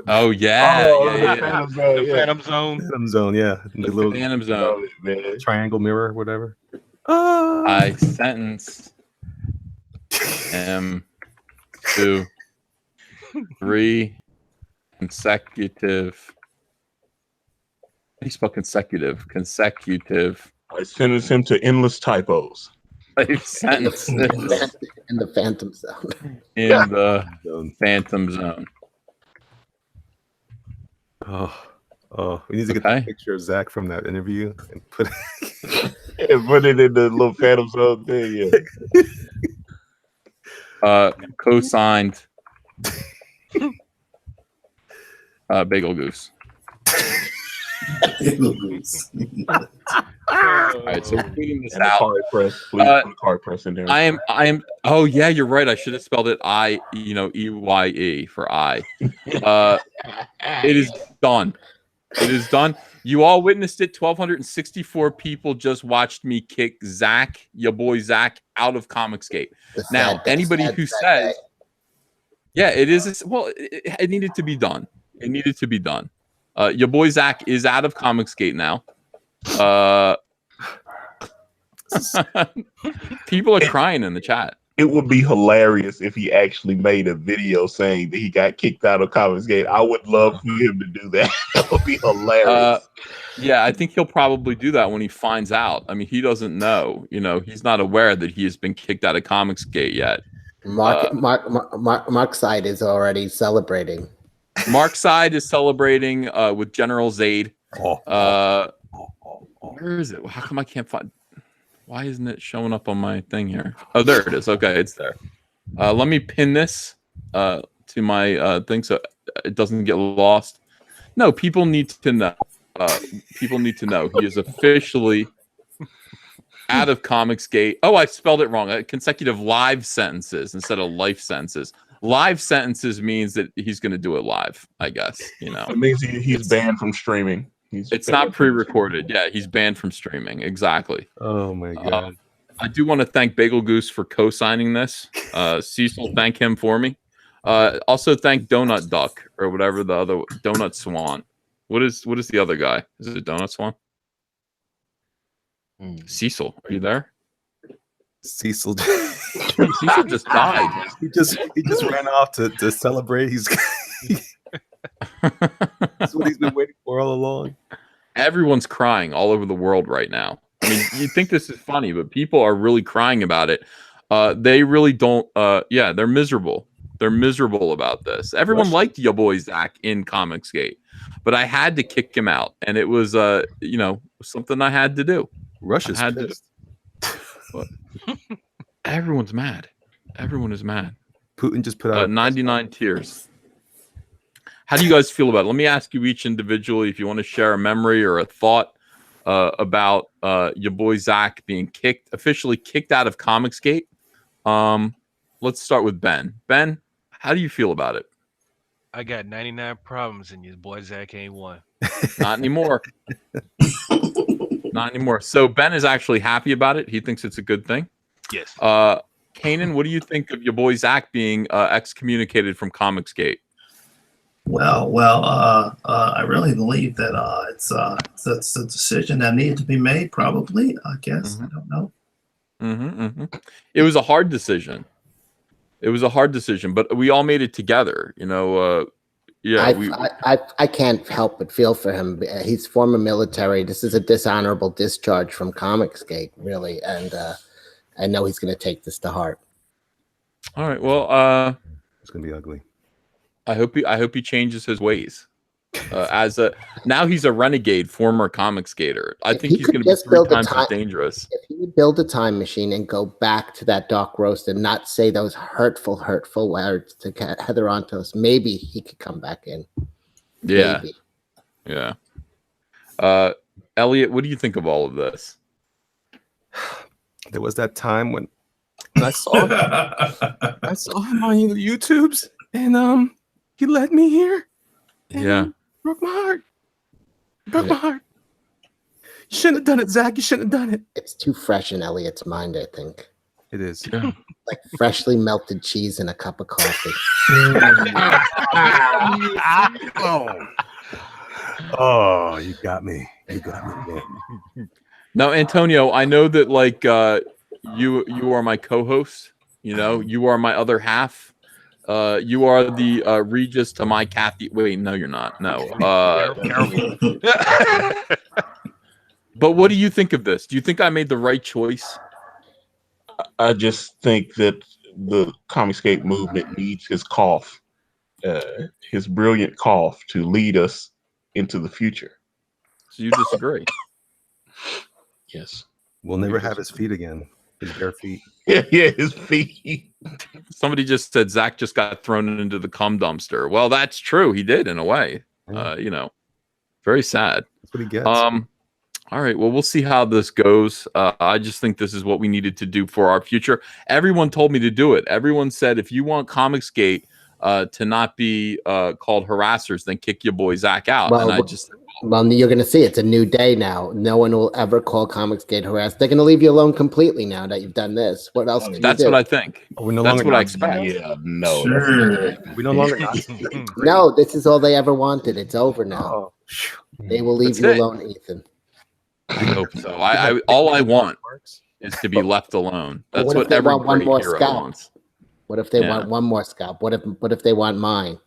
Oh yeah, yeah. Phantom Zone. Phantom Zone, yeah. The little Phantom Zone. Man. triangle mirror, whatever. I sentence him to 3 consecutive. How do you spell consecutive? Consecutive. I sentence him to endless typos. Life sentences In the Phantom Zone. in the Phantom Zone. Oh, we need to get Okay. the picture of Zach from that interview and put And put it in the little Phantom Zone thing. Yeah. Co-signed Bagel Goose. All right, so we're tweeting this And the out. card press. Please put the card press in there. I am. Oh yeah, you're right. I should have spelled it EYE for I. It is done. It is done. You all witnessed it. 1,264 people just watched me kick Zach, your boy Zach, out of COMICSGATE. Now, anybody who says, yeah, it is. Well, it needed to be done. It needed to be done. Your boy Zach is out of COMICSGATE now. People are crying in the chat. It would be hilarious if he actually made a video saying that he got kicked out of COMICSGATE. I would love for him to do that. That would be hilarious. Yeah, I think he'll probably do that when he finds out. I mean, he doesn't know. He's not aware that he has been kicked out of COMICSGATE yet. Mark Side is already celebrating. Mark Side is celebrating with General Zaid. Where is it? How come I can't find? Why isn't it showing up on my thing here? Oh, there it is. Okay, it's there. Let me pin this to my thing so it doesn't get lost. No, people need to know. People need to know he is officially out of COMICSGATE. Oh, I spelled it wrong. Consecutive live sentences instead of life sentences. Live sentences means that he's going to do it live, I guess. It means he's banned from streaming. It's not pre-recorded. Yeah, he's banned from streaming. Exactly. Oh my god. I do want to thank Bagel Goose for co-signing this. Cecil, thank him for me. Also thank Donut Duck or whatever the other Donut Swan. What is the other guy? Is it Donut Swan? Cecil, are you there? Cecil Cecil just died. He just ran off to celebrate. That's what he's been waiting for all along. Everyone's crying all over the world right now. I mean, you think this is funny, but people are really crying about it. They really don't. Yeah, they're miserable. They're miserable about this. Everyone liked your boy Zach in COMICSGATE, but I had to kick him out, and it was something I had to do. Russia's pissed. Everyone's mad. Everyone is mad. Putin just put out 99 tears. How do you guys feel about it? Let me ask you each individually if you want to share a memory or a thought about your boy Zach being officially kicked out of COMICSGATE. Let's start with Ben. Ben, how do you feel about it? I got 99 problems and your boy Zach ain't one. Not anymore. Not anymore. So Ben is actually happy about it. He thinks it's a good thing. Yes. Kanan, what do you think of your boy Zach being excommunicated from COMICSGATE? I really believe that it's a decision that needed to be made. Probably, I guess. I don't know. It was a hard decision. It was a hard decision, but we all made it together. You know, I can't help but feel for him. He's former military. This is a dishonorable discharge from COMICSGATE, really, and I know he's going to take this to heart. All right. Well, it's going to be ugly. I hope he changes his ways. Now he's a renegade, former COMICSGATER. I think he's going to be 3 times as dangerous. If he would build a time machine and go back to that dark roast and not say those hurtful words to Heather Ontos, maybe he could come back in. Yeah. Maybe. Yeah. Elliot, what do you think of all of this? There was that time when I saw him on YouTube's, and he led me here. Yeah. Broke my heart. My heart. You shouldn't have done it, Zach. You shouldn't have done it. It's too fresh in Elliot's mind, I think. It is. Yeah. Like freshly melted cheese in a cup of coffee. Oh, you got me. You got me, man. Now, Antonio, I know that like you are my co-host. You know, you are my other half. You are the Regis to my Kathy. Wait, no, you're not. No. Careful. But what do you think of this? Do you think I made the right choice? I just think that the COMICSGATE movement needs his cough, his brilliant cough, to lead us into the future. So you disagree? Yes. We'll never have his feet again. His bare feet. Yeah, his feet. Somebody just said Zach just got thrown into the cum dumpster. Well, that's true. He did in a way. You know, very sad. That's what he gets. All right. Well, we'll see how this goes. I just think this is what we needed to do for our future. Everyone told me to do it. Everyone said, if you want COMICSGATE to not be called harassers, then kick your boy Zach out. Well, and I just... Well, you're going to see it's a new day now. No one will ever call COMICSGATE harass. They're going to leave you alone completely now that you've done this. What else? That's what I think. That's what I expect. Yeah, no. Sure. We no longer. No, this is all they ever wanted. It's over now. Oh. They will leave That's you it. alone, Ethan. I hope so. All I want is to be left alone. That's What what if they every want one great more hero scalp? wants. What if they want one more scalp? What if they want mine?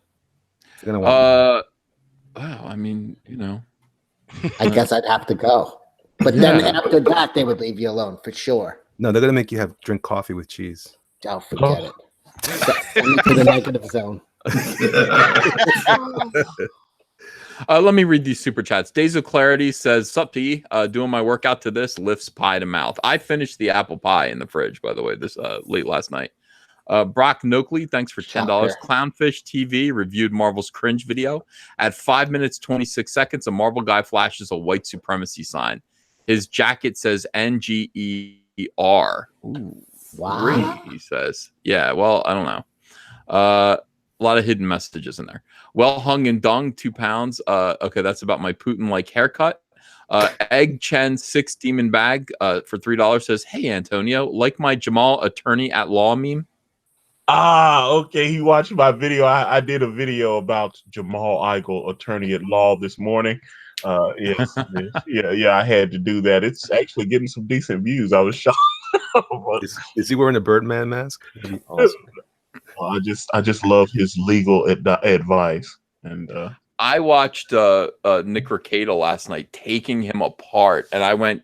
They're gonna want Well, I mean, you know. I guess I'd have to go. But then after that, they would leave you alone for sure. No, they're gonna make you drink coffee with cheese. Oh, forget it. Send me to the negative zone. Let me read these super chats. Days of Clarity says, "Sup, P? Doing my workout to this lifts pie to mouth." I finished the apple pie in the fridge, by the way, this late last night. Brock Noakley, thanks for $10. Clownfish TV reviewed Marvel's cringe video. At 5 minutes 26 seconds, a Marvel guy flashes a white supremacy sign. His jacket says NGER. Ooh, wow. He says, "Yeah, well, I don't know." A lot of hidden messages in there. Well hung and dung, 2 pounds. Okay, that's about my Putin-like haircut. Egg Chen 6 demon bag for $3 says, "Hey Antonio, like my Jamal attorney at law meme?" Okay. He watched my video. I did a video about Jamal Igle, attorney at law, this morning. Yes, yeah. I had to do that. It's actually getting some decent views. I was shocked. Is he wearing a Birdman mask? Awesome. Well, I just love his legal advice. And I watched Nick Rekieta last night taking him apart, and I went,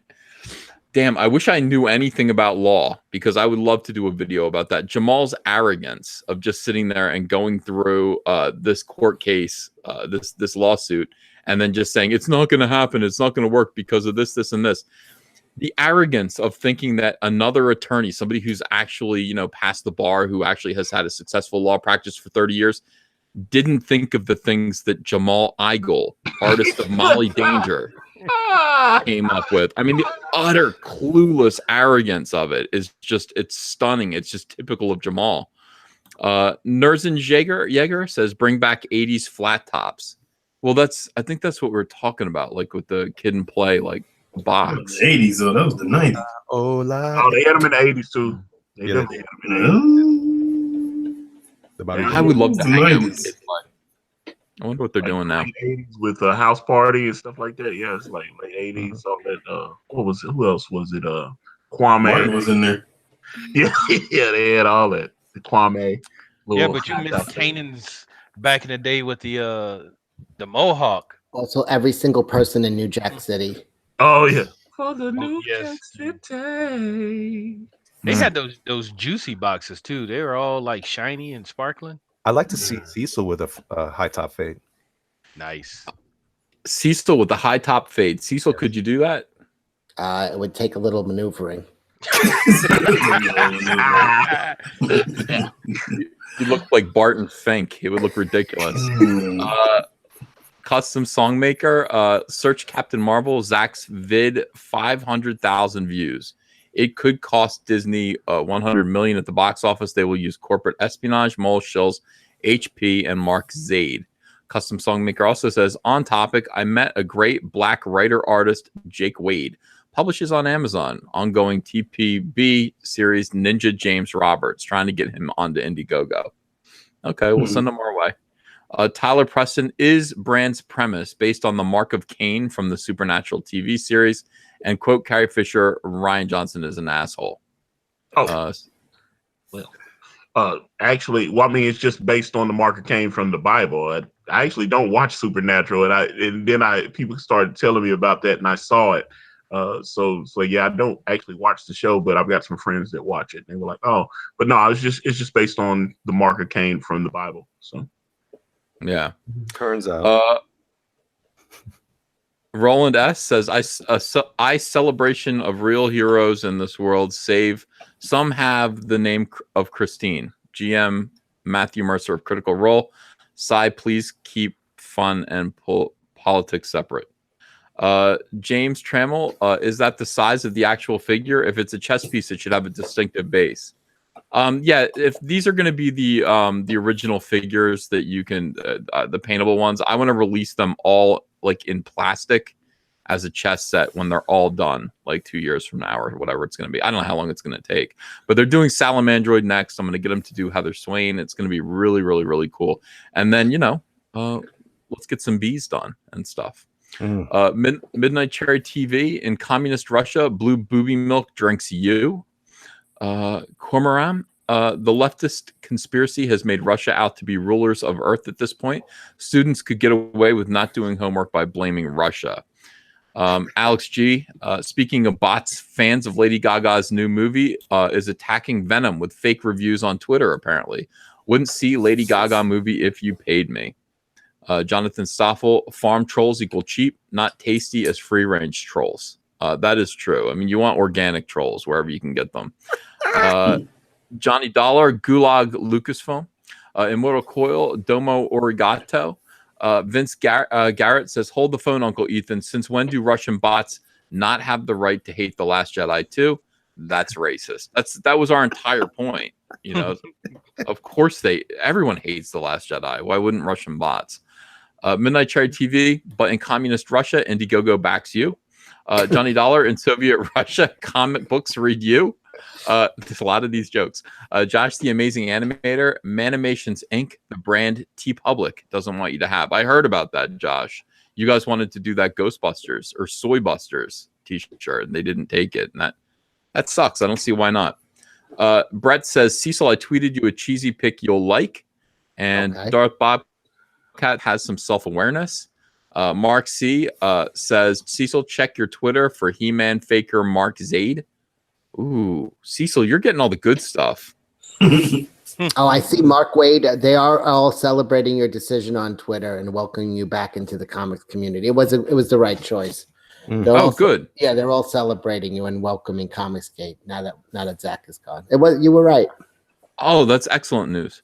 damn, I wish I knew anything about law, because I would love to do a video about that. Jamal's arrogance of just sitting there and going through this court case, this lawsuit, and then just saying it's not going to happen, it's not going to work because of this, and this. The arrogance of thinking that another attorney, somebody who's actually, you know, passed the bar, who actually has had a successful law practice for 30 years, didn't think of the things that Jamal Igle, artist of Molly Danger, came up with. I mean, the utter clueless arrogance of it is just, it's stunning. It's just typical of Jamal. Nerzen Jaeger says, "Bring back 80s flat tops." Well, I think that's what we're talking about, like with the Kid and Play, like box. The 80s, though. That was the 90s. Oh, they had them in the 80s too. They Yeah, definitely had them in the 80s. The Bobby I would love to The hang out 90s. with kids like. I wonder what they're doing now. Late 80s with a house party and stuff like that. Yeah, it's like late 80s. All that. What was it? Who else was it? Kwame Martin was in there. Yeah, yeah, they had all that. The Kwame. Yeah, but you missed Kanan's back in the day with the Mohawk. Also, every single person in New Jack City. Oh yeah. For the New yes. Jack City. They had those juicy boxes too. They were all like shiny and sparkling. I like to see Cecil with a high top fade. Nice. Cecil with the high top fade. Cecil, could you do that? It would take a little maneuvering. You look like Barton Fink. It would look ridiculous. Custom song maker. Search Captain Marvel. Zach's vid 500,000 views. It could cost Disney 100 million at the box office. They will use corporate espionage, Mole Shills, HP, and Mark Zaid. Custom song maker also says, on topic, I met a great black writer artist, Jake Wade. Publishes on Amazon. Ongoing TPB series, Ninja James Roberts. Trying to get him onto Indiegogo. Okay, we'll send him our way. Tyler Preston is Brand's premise based on the Mark of Cain from the Supernatural TV series. And quote Carrie Fisher, Ryan Johnson is an asshole. Actually, well, I mean, it's just based on the Mark of Cain from the Bible. I actually don't watch Supernatural, and then people started telling me about that, and I saw it. So yeah, I don't actually watch the show, but I've got some friends that watch it. And they were like, "Oh, but no, it's just based on the Mark of Cain from the Bible." So yeah, turns out. Roland S says, I celebration of real heroes in this world, save some have the name of Christine. GM Matthew Mercer of Critical Role. Cy, please keep fun and politics separate. James Trammell, is that the size of the actual figure? If it's a chess piece, it should have a distinctive base. Yeah, if these are going to be the original figures that you can, the paintable ones, I want to release them all like in plastic as a chess set when they're all done, like 2 years from now or whatever it's going to be. I don't know how long it's going to take, but they're doing Salamandroid next. I'm going to get them to do Heather Swain. It's going to be really, really, really cool. And then, let's get some bees done and stuff. Midnight Cherry TV in communist Russia, blue booby milk drinks you. Cormoran, the leftist conspiracy has made Russia out to be rulers of Earth at this point. Students could get away with not doing homework by blaming Russia. Alex G, speaking of bots, fans of Lady Gaga's new movie is attacking Venom with fake reviews on Twitter, apparently. Wouldn't see Lady Gaga movie if you paid me. Jonathan Stoffel, farm trolls equal cheap, not tasty as free-range trolls. That is true. I mean, you want organic trolls wherever you can get them. Johnny Dollar, Gulag Lucasfilm, Immortal Coil, Domo Origato. Vince Garrett says, hold the phone, Uncle Ethan. Since when do Russian bots not have the right to hate The Last Jedi too? That's racist. That was our entire point. Of course everyone hates The Last Jedi. Why wouldn't Russian bots? Midnight Cherry TV, but in communist Russia, Indiegogo backs you. Johnny Dollar, in Soviet Russia, comic books read you. There's a lot of these jokes. Josh the Amazing Animator, Manimations Inc., the brand T-Public doesn't want you to have. I heard about that, Josh. You guys wanted to do that Ghostbusters or Soy Busters t-shirt, and they didn't take it. And that sucks. I don't see why not. Brett says, Cecil, I tweeted you a cheesy pic you'll like. And okay. Darth Bobcat has some self-awareness. Mark C says, Cecil, check your Twitter for He-Man faker Mark Zaid. Ooh, Cecil, you're getting all the good stuff. Oh, I see Mark Wade. They are all celebrating your decision on Twitter and welcoming you back into the comics community. It was the right choice. Good. Yeah, they're all celebrating you and welcoming COMICSGATE now that Zach is gone. You were right. Oh, that's excellent news.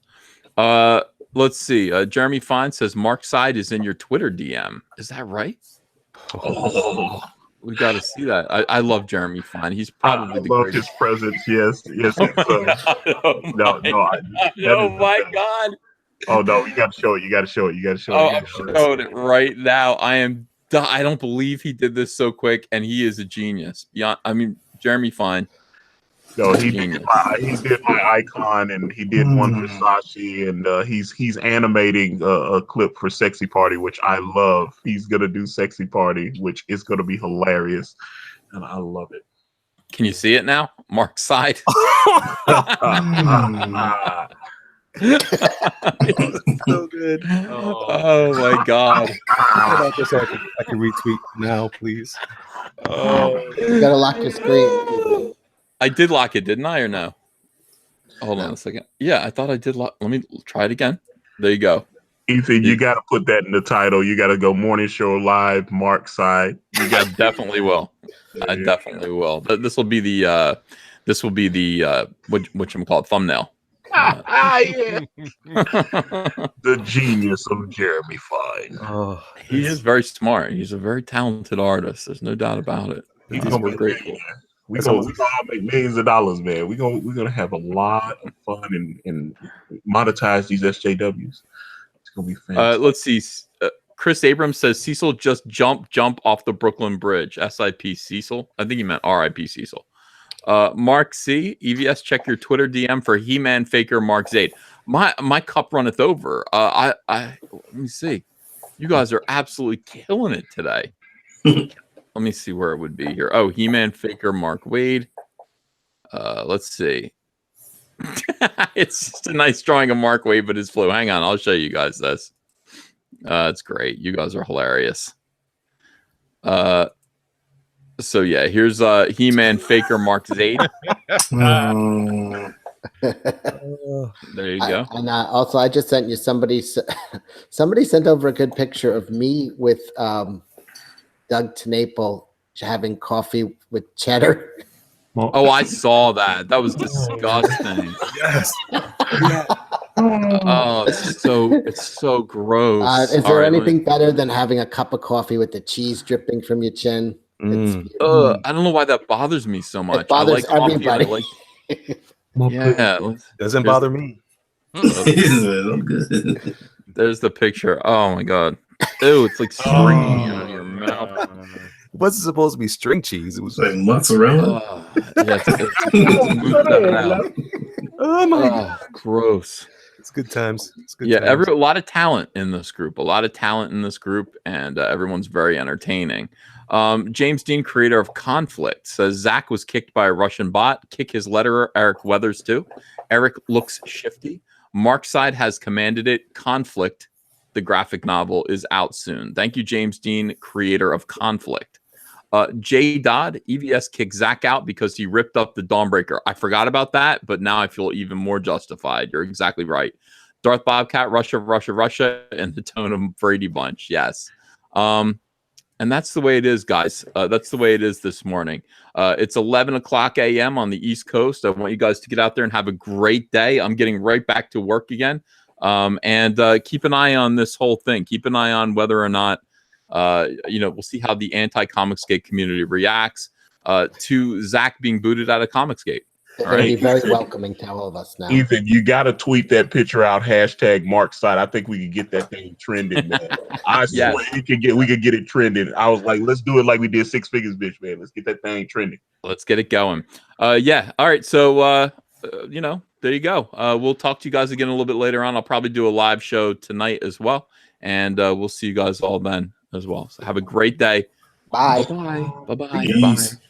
Let's see. Jeremy Fine says Mark Side is in your Twitter DM. Is that right? Oh, we got to see that. I love Jeremy Fine. He's probably the greatest. His presence. Yes. My God. Oh no, you got to show it. You got to show it. I'm showing it right now. I am I don't believe he did this so quick, and he is a genius. Beyond, I mean, Jeremy Fine. No, he Genius. did my icon, and he did one for Sashi, and he's animating a clip for Sexy Party, which I love. He's gonna do Sexy Party, which is gonna be hilarious, and I love it. Can you see it now? Mark's side. So good. Oh my god. I can retweet now, please. You gotta lock your screen. I did lock it, didn't I, or no? Hold on a second. Yeah, I thought I did lock. Let me try it again. There you go. Ethan, you got to put that in the title. You got to go Morning Show Live, Mark side. You guys definitely will. I definitely will. This will be the whatchamacallit thumbnail. Yeah. The genius of Jeremy Fine. Oh, he is very smart. He's a very talented artist. There's no doubt about it. We're grateful. We're gonna make millions of dollars, man. We're gonna have a lot of fun and monetize these SJWs. It's gonna be fantastic. Let's see. Chris Abrams says Cecil just jump off the Brooklyn Bridge. SIP Cecil. I think he meant RIP Cecil. Mark C. EVS, check your Twitter DM for He-Man Faker Mark Zaid. My cup runneth over. Let me see. You guys are absolutely killing it today. Let me see where it would be here. Oh, He-Man Faker Mark Wade. Let's see. It's just a nice drawing of Mark Wade, but his flu. Hang on, I'll show you guys this. It's great. You guys are hilarious. So yeah, here's He-Man Faker Mark Zaid. There you go. And also, I just sent you somebody sent over a good picture of me with Doug TeNapel having coffee with cheddar. Oh, I saw that. That was disgusting. yes. Oh, it's so gross. Is there anything better than having a cup of coffee with the cheese dripping from your chin? I don't know why that bothers me so much. It bothers I like everybody. Yeah, doesn't bother me. There's the picture. Oh my god. Ew, it's like stringy out of your mouth. It wasn't supposed to be string cheese. It was like mozzarella. Oh my god, gross. It's good times. It's good. Yeah, times. a lot of talent in this group. And everyone's very entertaining. James Dean, creator of Conflict, says Zach was kicked by a Russian bot. Kick his letterer, Eric Weathers, too. Eric looks shifty. Markside has commanded it. Conflict, the graphic novel, is out soon. Thank you, James Dean, creator of Conflict. J. Dodd, EVS kicked Zach out because he ripped up the Dawnbreaker. I forgot about that, but now I feel even more justified. You're exactly right. Darth Bobcat, Russia, and the tone of Brady Bunch. Yes. And that's the way it is, guys. That's the way it is this morning. It's 11 o'clock a.m. on the East Coast. I want you guys to get out there and have a great day. I'm getting right back to work again. And keep an eye on this whole thing. Keep an eye on whether or not, we'll see how the anti-COMICSGATE community reacts to Zach being booted out of COMICSGATE. They're going to be very welcoming to all of us now. Ethan, you got to tweet that picture out. # Mark side. I think we could get that thing trending, man. I swear we could get it trending. I was like, let's do it like we did Six Figures, bitch, man. Let's get that thing trending. Let's get it going. Yeah. All right. So, there you go. We'll talk to you guys again a little bit later on. I'll probably do a live show tonight as well. And we'll see you guys all then as well. So have a great day. Bye. Bye. Bye. Bye. Peace. Bye.